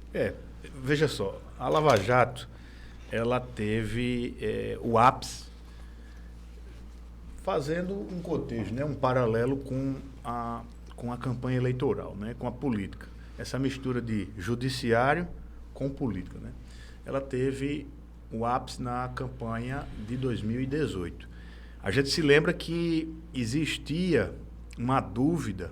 Veja só, a Lava Jato, ela teve o ápice fazendo um cotejo, né? Um paralelo com a campanha eleitoral, né? Com a política. Essa mistura de judiciário com política, né? Ela teve o ápice na campanha de 2018. A gente se lembra que existia uma dúvida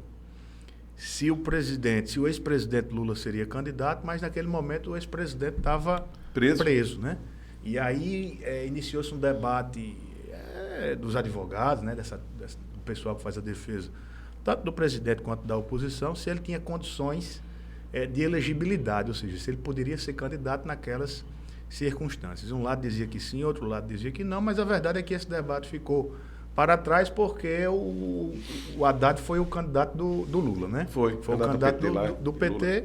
se o ex-presidente Lula seria candidato, mas naquele momento o ex-presidente estava preso, né? E aí iniciou-se um debate dos advogados, né? Do pessoal que faz a defesa, tanto do presidente quanto da oposição, se ele tinha condições de elegibilidade, ou seja, se ele poderia ser candidato naquelas circunstâncias. Um lado dizia que sim, outro lado dizia que não, mas a verdade é que esse debate ficou para trás porque o Haddad foi o candidato do Lula, né? Foi o candidato do PT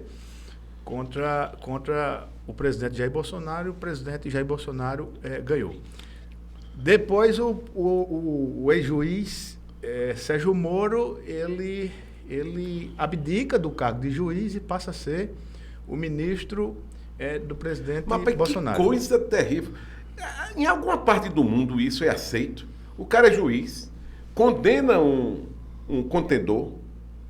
contra o presidente Jair Bolsonaro, e o presidente Jair Bolsonaro ganhou. Depois o ex-juiz Sérgio Moro, ele abdica do cargo de juiz e passa a ser o ministro do presidente Bolsonaro. Que coisa terrível. Em alguma parte do mundo isso é aceito. O cara é juiz, condena um contendor,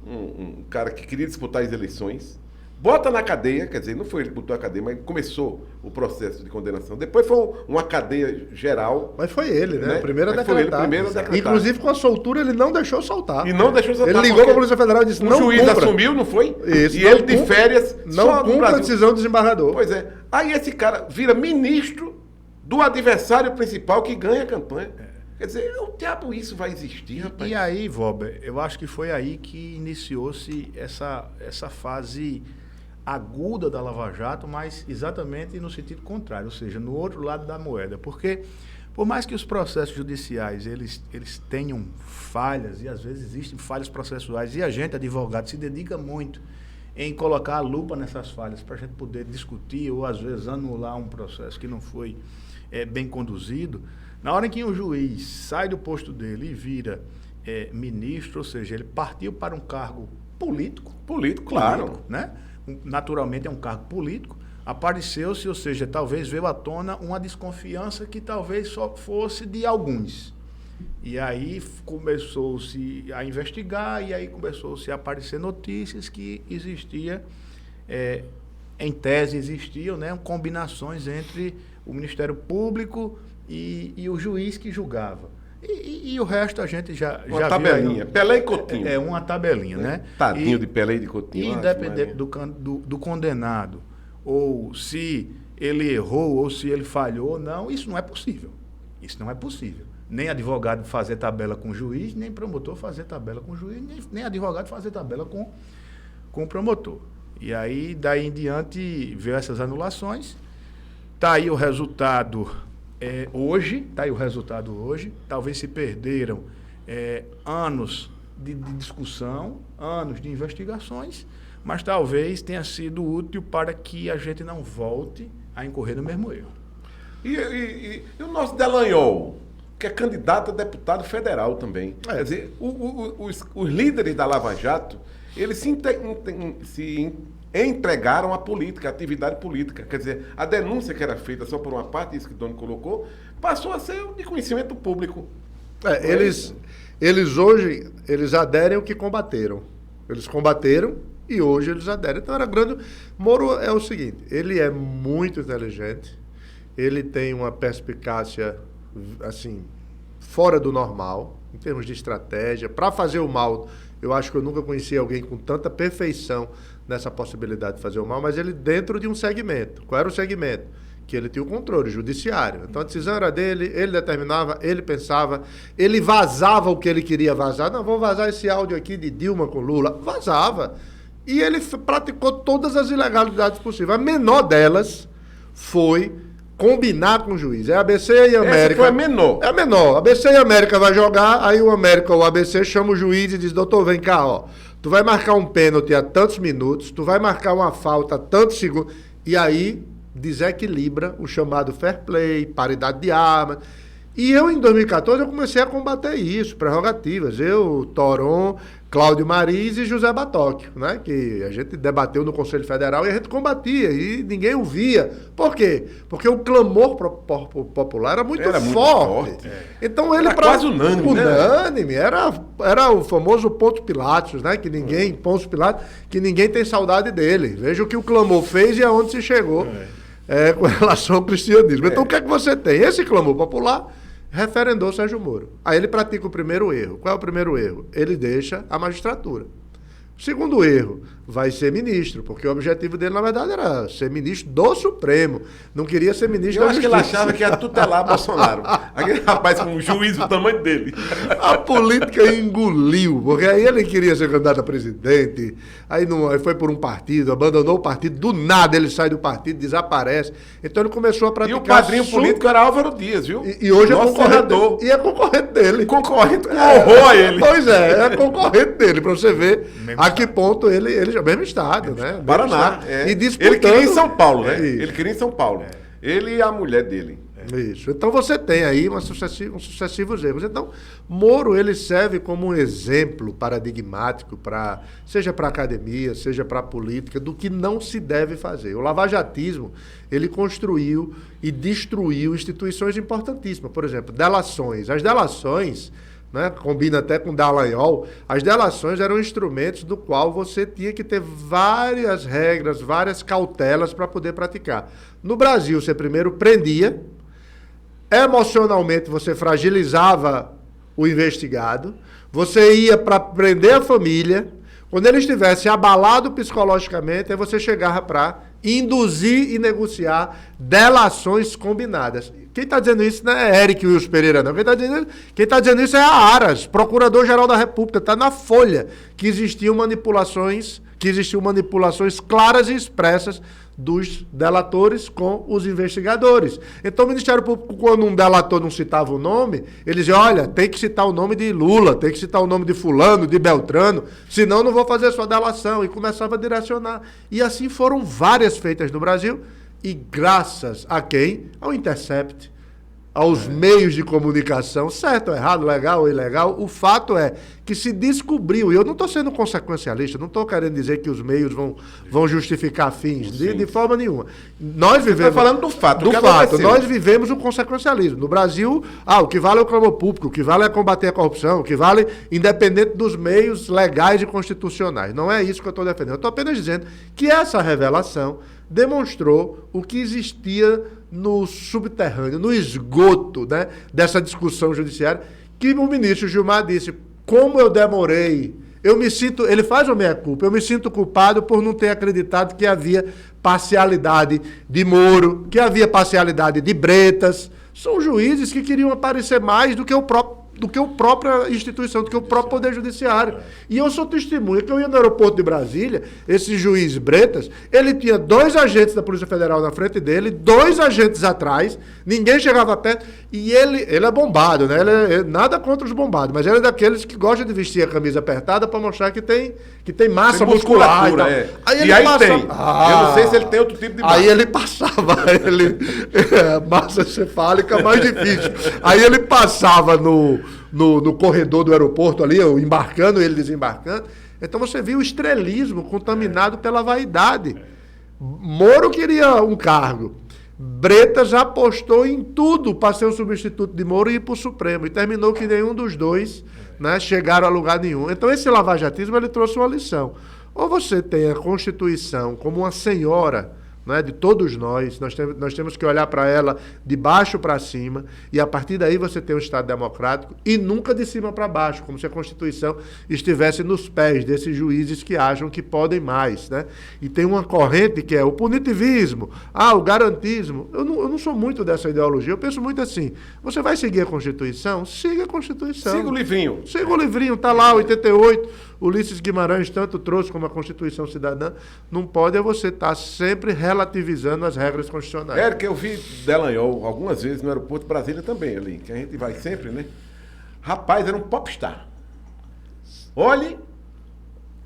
um cara que queria disputar as eleições, bota na cadeia, quer dizer, não foi ele que botou a cadeia, mas começou o processo de condenação. Depois foi uma cadeia geral. Mas foi ele, né? O primeiro a decretar. Inclusive, com a soltura, ele não deixou soltar. E não deixou soltar. Ele ligou para a Polícia Federal e disse, não cumpra. O juiz assumiu, não foi? Isso. E ele de férias não cumpra a decisão do desembargador. Pois é. Aí esse cara vira ministro do adversário principal que ganha a campanha. Quer dizer, o diabo isso vai existir, rapaz. E aí, Vober, eu acho que foi aí que iniciou-se essa fase aguda da Lava Jato, mas exatamente no sentido contrário, ou seja, no outro lado da moeda. Porque Por mais que os processos judiciais eles tenham falhas, e às vezes existem falhas processuais, e a gente, advogado, se dedica muito em colocar a lupa nessas falhas para a gente poder discutir ou, às vezes, anular um processo que não foi bem conduzido. Na hora em que um juiz sai do posto dele e vira ministro, ou seja, ele partiu para um cargo político. Político, claro. Né? Naturalmente é um cargo político. Apareceu-se, ou seja, talvez veio à tona uma desconfiança que talvez só fosse de alguns. E aí começou-se a investigar, e aí começou-se a aparecer notícias que existia, em tese existiam, né, combinações entre o Ministério Público e o juiz que julgava. E o resto a gente já tabelinha, Pelé e Coutinho. É uma tabelinha, né? Tadinho de Pelé e de Coutinho. Independente do condenado, ou se ele errou, ou se ele falhou, não, isso não é possível. Isso não é possível. Nem advogado fazer tabela com o juiz, nem promotor fazer tabela com o juiz, nem advogado fazer tabela com o promotor. E aí, daí em diante, veio essas anulações. Está aí o resultado hoje, talvez se perderam anos de discussão, anos de investigações, mas talvez tenha sido útil para que a gente não volte a incorrer no mesmo erro. E o nosso Delanhol, que é candidato a deputado federal também. Quer dizer, os líderes da Lava Jato, eles se entregaram à política, à atividade política. Quer dizer, a denúncia que era feita só por uma parte, isso que o Doni colocou, passou a ser de conhecimento público. Eles hoje, eles aderem o que combateram. Eles combateram e hoje eles aderem. Então era grande. Moro é o seguinte, ele é muito inteligente, ele tem uma perspicácia, assim, fora do normal, em termos de estratégia. Para fazer o mal, eu acho que eu nunca conheci alguém com tanta perfeição nessa possibilidade de fazer o mal, mas ele dentro de um segmento. Qual era o segmento? Que ele tinha o controle judiciário. Então a decisão era dele, ele determinava, ele pensava, ele vazava o que ele queria vazar. Não, vamos vazar esse áudio aqui de Dilma com Lula. Vazava. E ele praticou todas as ilegalidades possíveis. A menor delas foi combinar com o juiz. É ABC e América. Essa foi a menor. É a menor. ABC e América vai jogar, aí o América ou o ABC chama o juiz e diz, doutor, vem cá, ó. Tu vai marcar um pênalti a tantos minutos, tu vai marcar uma falta a tantos segundos, e aí desequilibra o chamado fair play, paridade de armas. E eu, em 2014, eu comecei a combater isso, prerrogativas. Eu, Toron, Cláudio Mariz e José Batóquio, né? Que a gente debateu no Conselho Federal e a gente combatia, e ninguém ouvia. Por quê? Porque o clamor popular era muito forte. Então ele... Era quase unânime, unânime, né? Era o famoso Ponto Pilatos, né? Que ninguém, Ponto Pilatos, que ninguém tem saudade dele. Veja o que o clamor fez e aonde se chegou com relação ao cristianismo. Então o que é que você tem? Esse clamor popular referendou Sérgio Moro. Aí ele pratica o primeiro erro. Qual é o primeiro erro? Ele deixa a magistratura. O segundo erro, vai ser ministro, porque o objetivo dele, na verdade, era ser ministro do Supremo. Não queria ser ministro da Justiça. Eu acho que ele achava que ia tutelar Bolsonaro. Aquele rapaz com um juiz do tamanho dele. A política engoliu, porque aí ele queria ser candidato a presidente, aí foi por um partido, abandonou o partido, do nada ele sai do partido, desaparece. Então ele começou a praticar... E o padrinho político era Álvaro Dias, viu? E hoje é concorrente. E é concorrente dele. Concorrente com horror a ele. Pois é concorrente dele, pra você ver a que ponto ele já mesmo estado, né? Paraná. E disputando... Ele queria em São Paulo, né? Ele queria em São Paulo. Ele e a mulher dele. Isso. Então você tem aí uns sucessivos erros. Então, Moro, ele serve como um exemplo paradigmático, seja para a academia, seja para a política, do que não se deve fazer. O lavajatismo, ele construiu e destruiu instituições importantíssimas. Por exemplo, delações. As delações, né, combina até com Dallagnol, as delações eram instrumentos do qual você tinha que ter várias regras, várias cautelas para poder praticar. No Brasil, você primeiro prendia, emocionalmente você fragilizava o investigado, você ia para prender a família, quando ele estivesse abalado psicologicamente, aí você chegava para induzir e negociar delações combinadas. Quem está dizendo isso não é Eric Wilson Pereira, não. Quem está dizendo isso é a Aras, Procurador-Geral da República. Está na Folha que existiam manipulações claras e expressas dos delatores com os investigadores. Então o Ministério Público, quando um delator não citava o nome, ele dizia, olha, tem que citar o nome de Lula, tem que citar o nome de fulano, de Beltrano, senão não vou fazer a sua delação. E começava a direcionar. E assim foram várias feitas no Brasil, e graças a quem? Ao Intercept, aos meios de comunicação, certo ou errado, legal ou ilegal, o fato é que se descobriu, e eu não estou sendo consequencialista, não estou querendo dizer que os meios vão justificar fins, de forma nenhuma. Nós vivemos... Você está falando do fato. Do fato, nós vivemos o consequencialismo. No Brasil, o que vale é o clamor público, o que vale é combater a corrupção, o que vale, independente dos meios legais e constitucionais. Não é isso que eu estou defendendo. Eu estou apenas dizendo que essa revelação demonstrou o que existia no subterrâneo, no esgoto, né, dessa discussão judiciária, que o ministro Gilmar disse, como eu demorei, ele faz a meia-culpa, eu me sinto culpado por não ter acreditado que havia parcialidade de Moro, que havia parcialidade de Bretas. São juízes que queriam aparecer mais do que a própria instituição, do que o próprio Poder Judiciário. E eu sou testemunha que eu ia no aeroporto de Brasília, esse juiz Bretas, ele tinha 2 agentes da Polícia Federal na frente dele, 2 agentes atrás, ninguém chegava perto, e ele é bombado, né? Nada contra os bombados, mas ele é daqueles que gosta de vestir a camisa apertada para mostrar que tem massa muscular. E, é. Aí tem. Eu não sei se ele tem outro tipo de massa. Aí ele passava, massa cefálica mais difícil. Aí ele passava no corredor do aeroporto ali, eu embarcando, ele desembarcando. Então você viu o estrelismo contaminado pela vaidade. Moro queria um cargo. Bretas já apostou em tudo para ser o substituto de Moro e ir para o Supremo. E terminou que nenhum dos dois, né, chegaram a lugar nenhum. Então esse lavajatismo ele trouxe uma lição. Ou você tem a Constituição como uma senhora, né, de todos nós temos que olhar para ela de baixo para cima, e a partir daí você tem um Estado democrático, e nunca de cima para baixo, como se a Constituição estivesse nos pés desses juízes que acham que podem mais, né? E tem uma corrente que é o punitivismo, o garantismo. Eu não sou muito dessa ideologia, eu penso muito assim, você vai seguir a Constituição? Siga a Constituição. Siga o livrinho. Siga o livrinho, está lá, 88, Ulisses Guimarães tanto trouxe como a Constituição Cidadã. Não pode você estar sempre relativizando as regras constitucionais. Érica, eu vi Delanhol algumas vezes no aeroporto de Brasília também, ali, que a gente vai sempre, né? Rapaz, era um popstar. Olhe,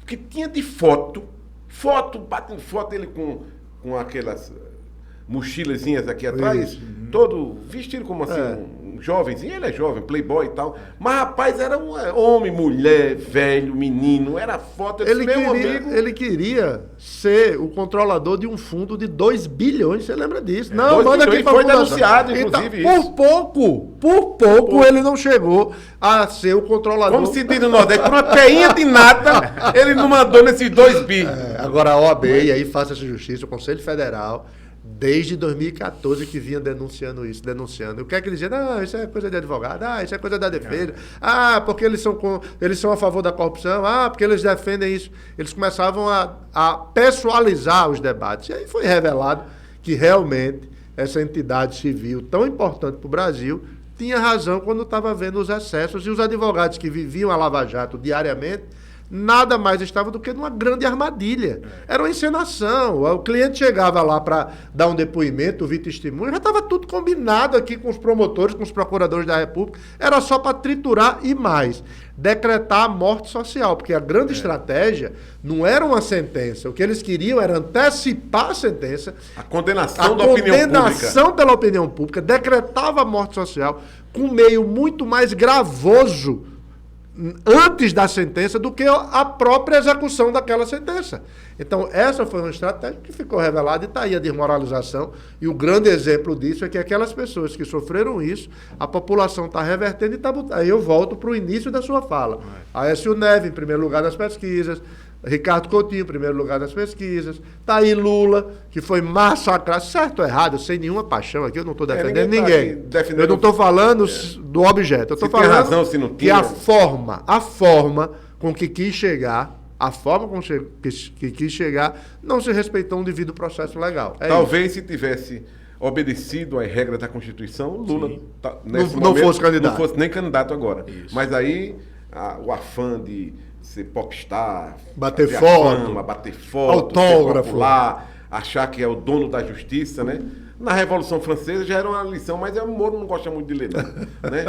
que tinha de batendo foto ele com aquelas mochilazinhas aqui atrás, todo vestido como assim, um jovenzinho, ele é jovem, playboy e tal, mas rapaz, era um homem, mulher, velho, menino, era foto, ele queria ser o controlador de um fundo de 2 bilhões, você lembra disso? Não, manda aqui para foi denunciado, inclusive, então, isso. Por pouco ele não chegou a ser o controlador. Como se diz no Nordeste, por uma peinha de nada, ele não mandou nesses 2 bi. Agora a OAB, e aí faça essa justiça, o Conselho Federal, desde 2014 que vinha denunciando. O que é que eles diziam? Não, isso é coisa de advogado, isso é coisa da defesa, porque eles são a favor da corrupção, porque eles defendem isso. Eles começavam a pessoalizar os debates. E aí foi revelado que realmente essa entidade civil tão importante para o Brasil tinha razão quando estava vendo os excessos, e os advogados que viviam a Lava Jato diariamente nada mais estava do que numa grande armadilha. Era uma encenação. O cliente chegava lá para dar um depoimento, ouvir testemunho, já estava tudo combinado aqui com os promotores, com os procuradores da República. Era só para triturar e mais, decretar a morte social, porque a grande estratégia não era uma sentença. O que eles queriam era antecipar a sentença. A condenação da opinião pública. A condenação pela opinião pública decretava a morte social com um meio muito mais gravoso antes da sentença do que a própria execução daquela sentença. Então, essa foi uma estratégia que ficou revelada, e está aí a desmoralização, e o grande exemplo disso é que aquelas pessoas que sofreram isso, a população está revertendo e está botando. Aí eu volto para o início da sua fala. Aécio Neves, em primeiro lugar nas pesquisas, Ricardo Coutinho, em primeiro lugar nas pesquisas, está aí Lula, que foi massacrado, certo ou errado, sem nenhuma paixão aqui, eu não estou defendendo ninguém. Eu não estou falando do objeto, eu estou falando razão, se não que a forma com que quis chegar, que quis chegar, não se respeitou um devido processo legal. Talvez se tivesse obedecido às regras da Constituição, Lula não fosse candidato. Não fosse nem candidato agora. Isso. Mas aí o afã de ser popstar, bater foto, autógrafo, popular, achar que é o dono da justiça, né? Na Revolução Francesa já era uma lição, mas o Moro não gosta muito de ler, não, né?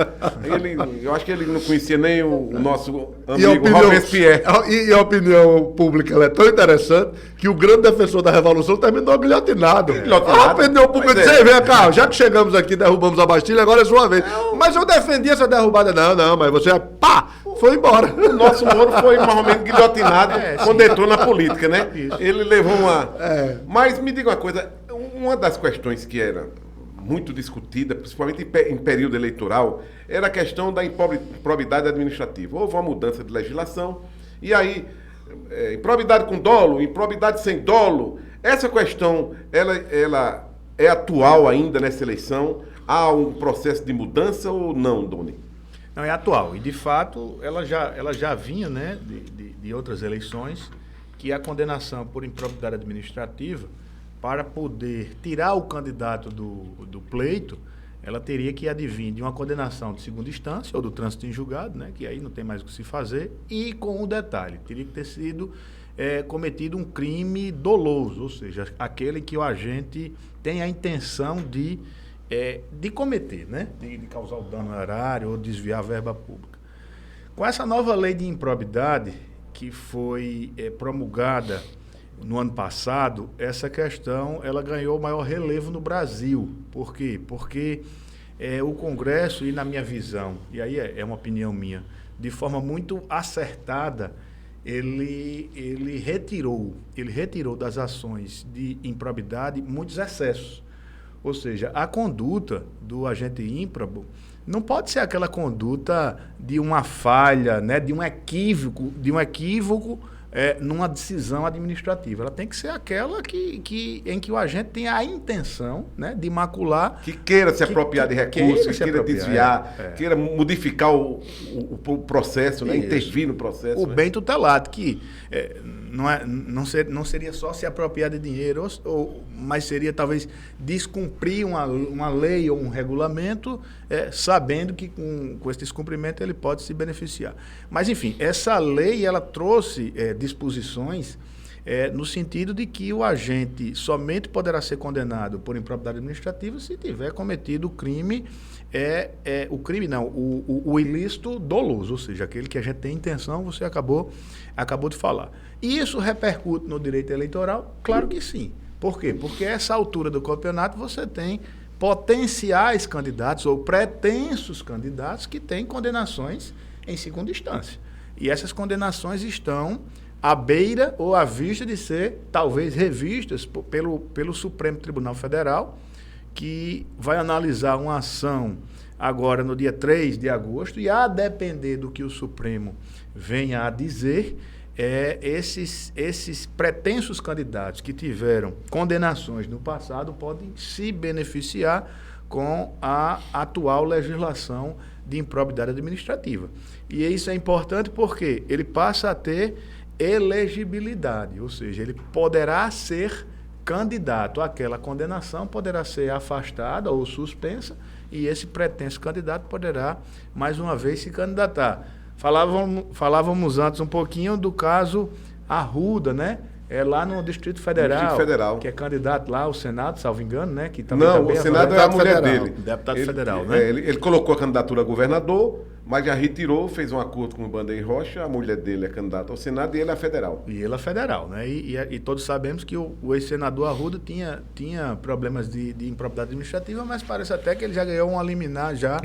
Eu acho que ele não conhecia nem o nosso amigo Robespierre. E a opinião pública ela é tão interessante que o grande defensor da Revolução terminou guilhotinado. A opinião pública disse, vem cá, já que chegamos aqui, derrubamos a Bastilha, agora é sua vez. Mas eu defendi essa derrubada. Não, mas você, pá, foi embora. O nosso Moro foi mais ou menos guilhotinado quando entrou na política, né? Ele levou uma... Mas me diga uma coisa, uma das questões que era muito discutida, principalmente em período eleitoral, era a questão da improbidade administrativa. Houve uma mudança de legislação, e aí, improbidade com dolo, improbidade sem dolo, essa questão, ela é atual ainda nessa eleição? Há um processo de mudança ou não, Doni? Não, é atual. E, de fato, ela já vinha, né, de outras eleições, que a condenação por improbidade administrativa, para poder tirar o candidato do pleito, ela teria que advir de uma condenação de segunda instância ou do trânsito em julgado, né, que aí não tem mais o que se fazer, e com o detalhe, teria que ter sido cometido um crime doloso, ou seja, aquele que o agente tem a intenção de cometer, né, de causar o dano erário ou desviar a verba pública. Com essa nova lei de improbidade, que foi promulgada no ano passado, essa questão ela ganhou maior relevo no Brasil. Por quê? Porque o Congresso, e na minha visão, e aí é uma opinião minha, de forma muito acertada, ele retirou das ações de improbidade muitos excessos. Ou seja, a conduta do agente ímprobo não pode ser aquela conduta de uma falha, né, de um equívoco numa decisão administrativa. Ela tem que ser aquela em que o agente tem a intenção, né, de macular... Que queira se apropriar de recursos, queira desviar, queira modificar o processo, né, intervir no processo. O bem tutelado, que não seria só se apropriar de dinheiro, mas seria talvez descumprir uma lei ou um regulamento, sabendo que com esse descumprimento ele pode se beneficiar. Mas, enfim, essa lei ela trouxe disposições no sentido de que o agente somente poderá ser condenado por improbidade administrativa se tiver cometido o crime, o ilícito doloso, ou seja, aquele que a gente tem intenção, você acabou de falar. E isso repercute no direito eleitoral? Claro que sim. Por quê? Porque a essa altura do campeonato você tem potenciais candidatos ou pretensos candidatos que têm condenações em segunda instância. E essas condenações estão à beira ou à vista de ser, talvez, revistas pelo Supremo Tribunal Federal, que vai analisar uma ação agora no dia 3 de agosto, e a depender do que o Supremo venha a dizer, esses pretensos candidatos que tiveram condenações no passado podem se beneficiar com a atual legislação de improbidade administrativa. E isso é importante porque ele passa a ter elegibilidade, ou seja, ele poderá ser candidato àquela condenação, poderá ser afastada ou suspensa, e esse pretenso candidato poderá, mais uma vez, se candidatar. Falávamos antes um pouquinho do caso Arruda, né? Lá no Distrito Federal, que é candidato lá ao Senado, salvo engano, né? Que também o Senado é a mulher dele. Deputado federal, né? Ele colocou a candidatura a governador, mas já retirou, fez um acordo com o Bandeira Rocha, a mulher dele é candidata ao Senado e ele é federal. E ele é federal, né? E todos sabemos que o ex-senador Arruda tinha problemas de improbidade administrativa, mas parece até que ele já ganhou uma liminar já.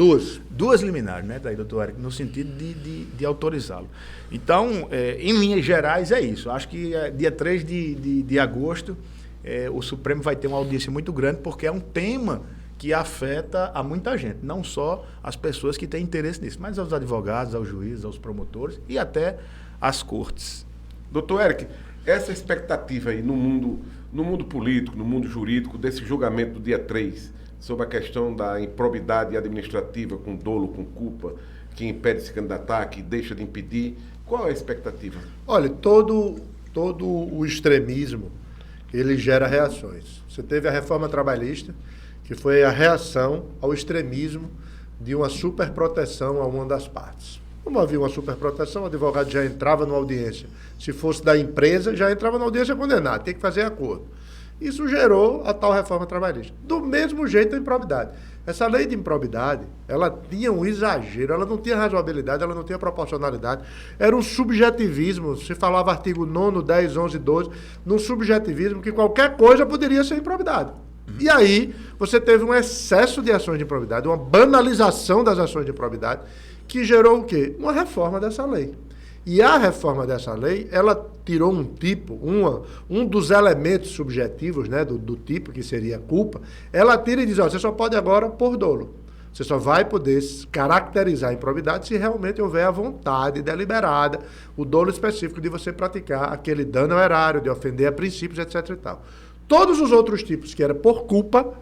Duas liminares, né, daí, doutor Eric, no sentido de autorizá-lo. Então, em linhas gerais, é isso. Acho que dia 3 de agosto o Supremo vai ter uma audiência muito grande, porque é um tema que afeta a muita gente, não só as pessoas que têm interesse nisso, mas aos advogados, aos juízes, aos promotores e até às cortes. Doutor Eric, essa expectativa aí no mundo político, no mundo jurídico, desse julgamento do dia 3, sobre a questão da improbidade administrativa com dolo, com culpa, que impede de se candidatar, que deixa de impedir, qual é a expectativa? Olha, todo o extremismo, ele gera reações. Você teve a reforma trabalhista, que foi a reação ao extremismo de uma superproteção a uma das partes. Como havia uma superproteção, o advogado já entrava numa audiência. Se fosse da empresa, já entrava na audiência condenado, tem que fazer acordo. Isso gerou a tal reforma trabalhista. Do mesmo jeito a improbidade. Essa lei de improbidade, ela tinha um exagero, ela não tinha razoabilidade, ela não tinha proporcionalidade. Era um subjetivismo, se falava artigo 9º, 10, 11, 12, num subjetivismo que qualquer coisa poderia ser improbidade. E aí você teve um excesso de ações de improbidade, uma banalização das ações de improbidade, que gerou o quê? Uma reforma dessa lei. E a reforma dessa lei, ela tirou um tipo, um dos elementos subjetivos, né, do tipo, que seria a culpa, ela tira e diz, ó, você só pode agora por dolo. Você só vai poder caracterizar a improbidade se realmente houver a vontade deliberada, o dolo específico de você praticar aquele dano ao erário, de ofender a princípios, etc. e tal. Todos os outros tipos que era por culpa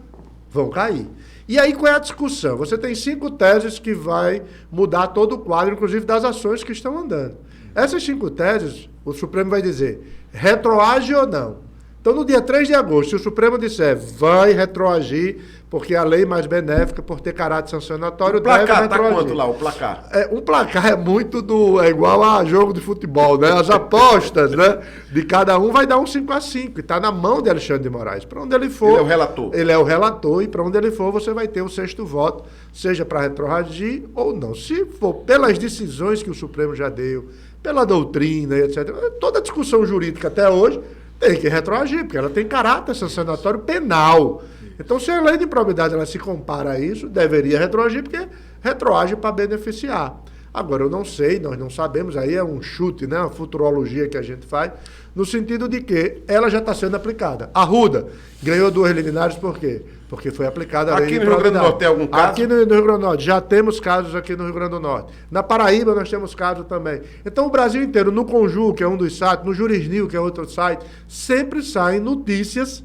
vão cair. E aí qual é a discussão? Você tem 5 teses que vai mudar todo o quadro, inclusive das ações que estão andando. Essas 5 teses, o Supremo vai dizer, retroage ou não. Então, no dia 3 de agosto, se o Supremo disser, vai retroagir, porque a lei mais benéfica, por ter caráter sancionatório, deve retroagir. O placar está quanto lá, o placar? Um placar é muito é igual a jogo de futebol, né? As apostas, né, de cada um vai dar um 5-5, e está na mão de Alexandre de Moraes. Para onde ele for... Ele é o relator. Ele é o relator, e para onde ele for, você vai ter o 6º voto, seja para retroagir ou não. Se for pelas decisões que o Supremo já deu, pela doutrina, etc., toda a discussão jurídica até hoje tem que retroagir, porque ela tem caráter sancionatório penal. Então, se a lei de improbidade ela se compara a isso, deveria retroagir, porque retroage para beneficiar. Agora, eu não sei, nós não sabemos, aí é um chute, né, uma futurologia que a gente faz, no sentido de que ela já está sendo aplicada. A Arruda ganhou 2 liminares por quê? Porque foi aplicada a lei de improbidade. Aqui no Rio Grande do Norte tem algum caso? Aqui no Rio Grande do Norte, já temos casos aqui no Rio Grande do Norte. Na Paraíba nós temos casos também. Então o Brasil inteiro, no Conju, que é um dos sites, no Jurisnil, que é outro site, sempre saem notícias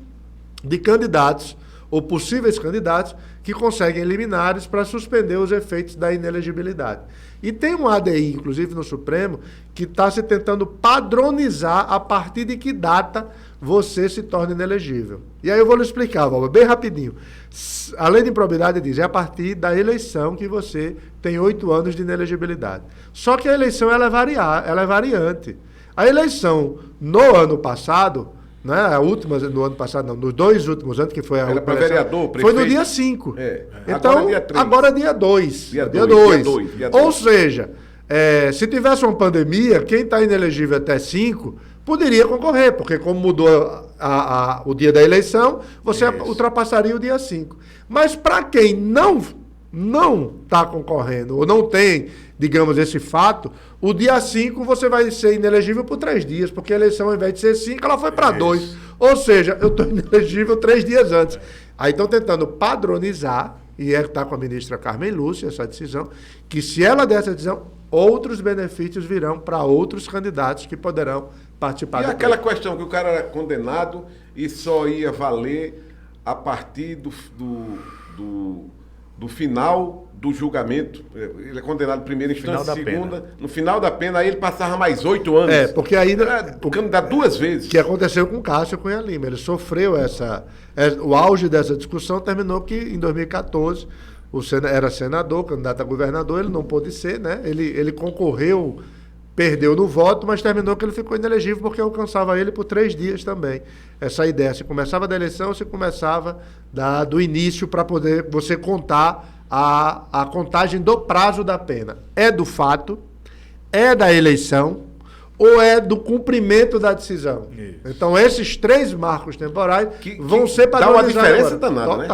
de candidatos ou possíveis candidatos que conseguem liminares para suspender os efeitos da inelegibilidade. E tem um ADI, inclusive no Supremo, que está se tentando padronizar a partir de que data você se torna inelegível. E aí eu vou lhe explicar, Valber, bem rapidinho. A lei de improbidade diz, é a partir da eleição que você tem 8 anos de inelegibilidade. Só que a eleição ela é variante. A eleição no ano passado, né, a última, no ano passado não, nos 2 últimos anos, que foi a última para vereador, prefeito, foi no dia 5. Então, agora é dia 2. Dia 2. Ou seja, se tivesse uma pandemia, quem está inelegível até 5 poderia concorrer, porque como mudou o dia da eleição, você ultrapassaria o dia 5. Mas para quem não está concorrendo, ou não tem, digamos, esse fato, o dia 5 você vai ser inelegível por 3 dias, porque a eleição, ao invés de ser 5, ela foi para 2. Ou seja, eu estou inelegível 3 dias antes. Aí estão tentando padronizar, e está com a ministra Carmen Lúcia essa decisão, que se ela der essa decisão, outros benefícios virão para outros candidatos que poderão participar. E aquela questão que o cara era condenado e só ia valer a partir do final do julgamento. Ele é condenado primeira instância, segunda, no final da pena, aí ele passava mais 8 anos. Porque ainda... O candidato 2 vezes. Que aconteceu com Cássio Cunha Lima. Ele sofreu o auge dessa discussão terminou que em 2014 era senador, candidato a governador, ele não pôde ser, né? Ele concorreu, perdeu no voto, mas terminou que ele ficou inelegível porque alcançava ele por 3 dias também. Essa ideia, se começava da eleição, se começava do início para poder você contar a contagem do prazo da pena. É do fato, é da eleição ou é do cumprimento da decisão. Isso. Então, esses 3 marcos temporais vão ser padronizados. Dá uma diferença danada, né?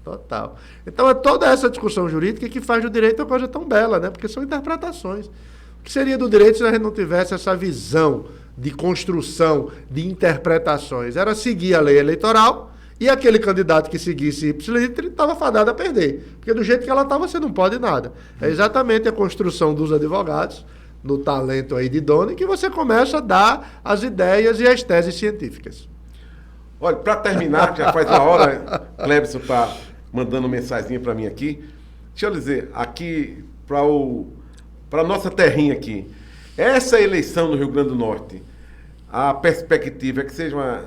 Total. Então, é toda essa discussão jurídica que faz do direito uma coisa tão bela, né? Porque são interpretações. O que seria do direito se a gente não tivesse essa visão de construção, de interpretações? Era seguir a lei eleitoral e aquele candidato que seguisse ipsiliter estava fadado a perder. Porque do jeito que ela estava, você não pode nada. É exatamente a construção dos advogados, no talento aí de Doni, que você começa a dar as ideias e as teses científicas. Olha, para terminar, já faz uma hora, Clebson está mandando mensaginha para mim aqui. Deixa eu dizer, aqui para a nossa terrinha aqui, essa eleição no Rio Grande do Norte, a perspectiva é que seja uma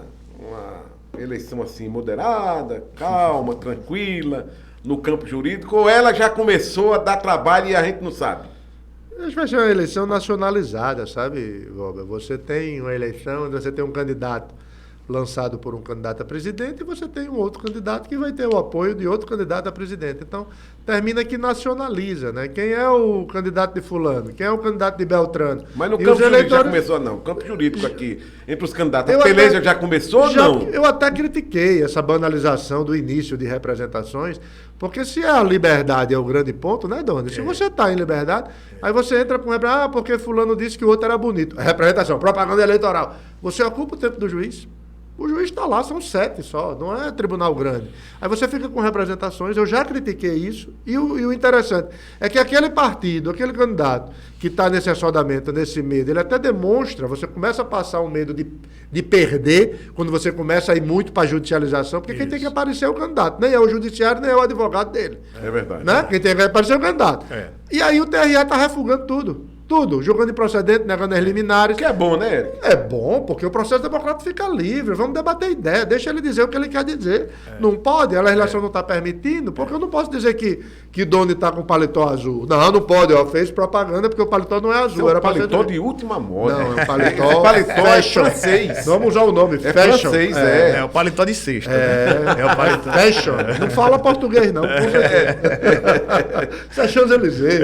eleição assim moderada, calma, tranquila, no campo jurídico, ou ela já começou a dar trabalho e a gente não sabe? Acho que vai ser uma eleição nacionalizada, sabe, Robert? Você tem uma eleição onde você tem um candidato lançado por um candidato a presidente e você tem um outro candidato que vai ter o apoio de outro candidato a presidente. Então, termina que nacionaliza, né? Quem é o candidato de fulano? Quem é o candidato de Beltrano? Mas no campo jurídico já começou, não. O campo jurídico aqui, entre os candidatos, a peleja já começou ou não? Eu até critiquei essa banalização do início de representações, porque se a liberdade é o grande ponto, né, Dona? Se você está em liberdade, aí você entra com porque fulano disse que o outro era bonito. Representação, propaganda eleitoral. Você ocupa o tempo do juiz. O juiz está lá, são 7 só, não é tribunal grande. Aí você fica com representações, eu já critiquei isso, e o interessante é que aquele partido, aquele candidato que está nesse assodamento, nesse medo, ele até demonstra, você começa a passar um medo de perder, quando você começa a ir muito para a judicialização, porque quem tem que aparecer é o candidato, nem é o judiciário, nem é o advogado dele. É verdade. Né? Quem tem que aparecer é o candidato. E aí o TRE está refugando tudo. Julgando improcedente, negando as liminares. Que é bom, né, Eric? É bom, porque o processo democrático fica livre. Vamos debater ideia, deixa ele dizer o que ele quer dizer. Não pode, a legislação não está permitindo, porque eu não posso dizer que Doni está com paletó azul. Não pode, fez propaganda porque o paletó não é azul. Era paletó de última moda. Não, é um paletó fashion. Francês. Vamos usar o nome, é fashion. Francês, é o paletó de sexta. É o paletó. Fashion. Não fala português, não. Isso é Champs-Élysées.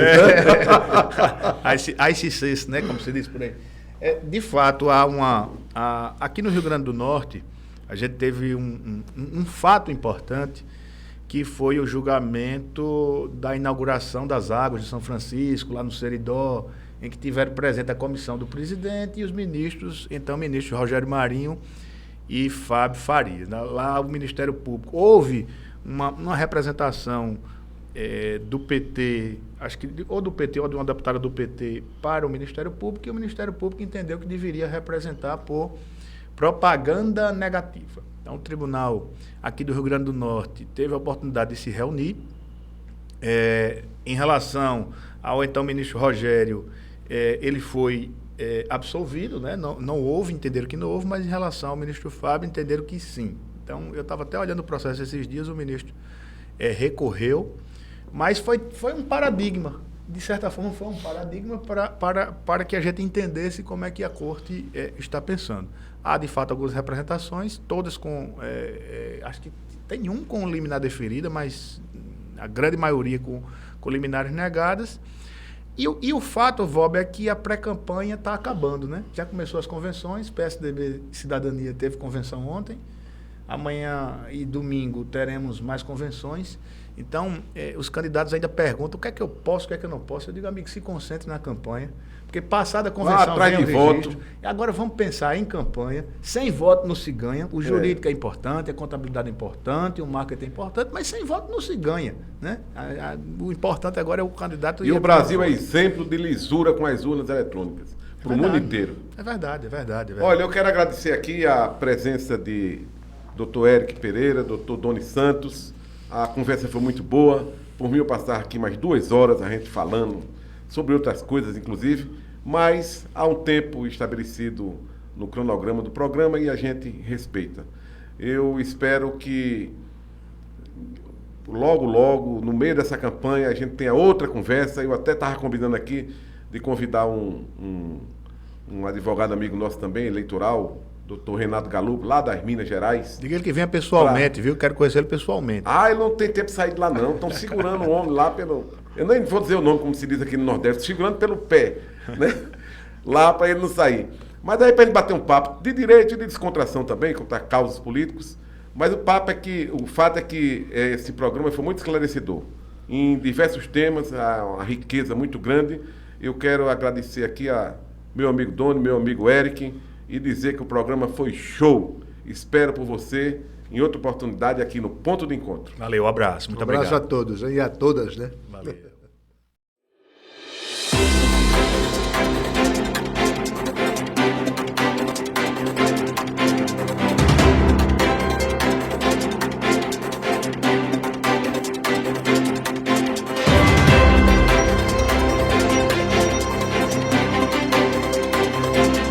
ICCs, né, como se diz por aí. De fato, aqui no Rio Grande do Norte, a gente teve um fato importante, que foi o julgamento da inauguração das águas de São Francisco, lá no Seridó, em que tiveram presente a comissão do presidente e os ministros, então o ministro Rogério Marinho e Fábio Faria. Lá o Ministério Público, houve uma representação do PT, acho que ou do PT ou de uma deputada do PT para o Ministério Público, e o Ministério Público entendeu que deveria representar por propaganda negativa. Então o tribunal aqui do Rio Grande do Norte teve a oportunidade de se reunir. Em relação ao então ministro Rogério, ele foi absolvido, né? Não houve, entenderam que não houve, mas em relação ao ministro Fábio, entenderam que sim. Então eu estava até olhando o processo esses dias, o ministro recorreu. Mas foi um paradigma, de certa forma foi um paradigma para que a gente entendesse como é que a corte está pensando. Há, de fato, algumas representações, todas com, acho que tem um com liminar deferida, mas a grande maioria com liminares negadas. E o fato, Vob, é que a pré-campanha está acabando, né? Já começou as convenções, PSDB Cidadania teve convenção ontem, amanhã e domingo teremos mais convenções. Então, os candidatos ainda perguntam o que é que eu posso, o que é que eu não posso. Eu digo, amigo, se concentre na campanha, porque passada a convenção atrás vem o de registro. voto. E agora vamos pensar em campanha. Sem voto não se ganha. O jurídico é importante, a contabilidade é importante, o marketing é importante, mas sem voto não se ganha, né? O importante agora é o candidato... E o Brasil é exemplo de lisura com as urnas eletrônicas, para o mundo inteiro. É verdade. Olha, eu quero agradecer aqui a presença de Dr. Eric Pereira, Dr. Doni Santos. A conversa foi muito boa. Por mim, eu passar aqui mais 2 horas a gente falando sobre outras coisas, inclusive, mas há um tempo estabelecido no cronograma do programa e a gente respeita. Eu espero que logo, no meio dessa campanha, a gente tenha outra conversa. Eu até estava combinando aqui de convidar um advogado amigo nosso também, eleitoral, Dr. Renato Galupo, lá das Minas Gerais. Diga ele que venha pessoalmente, viu? Quero conhecer ele pessoalmente. Ele não tem tempo de sair de lá, não. Estão segurando o homem lá pelo... Eu nem vou dizer o nome, como se diz aqui no Nordeste, segurando pelo pé, né? Lá para ele não sair. Mas daí para ele bater um papo de direito e de descontração também, contra causas políticos. Mas o fato é que esse programa foi muito esclarecedor. Em diversos temas, uma riqueza muito grande. Eu quero agradecer aqui a meu amigo Doni, meu amigo Eric, e dizer que o programa foi show. Espero por você em outra oportunidade aqui no Ponto de Encontro. Valeu, abraço. Muito obrigado. Um abraço a todos e a todas, né? Valeu.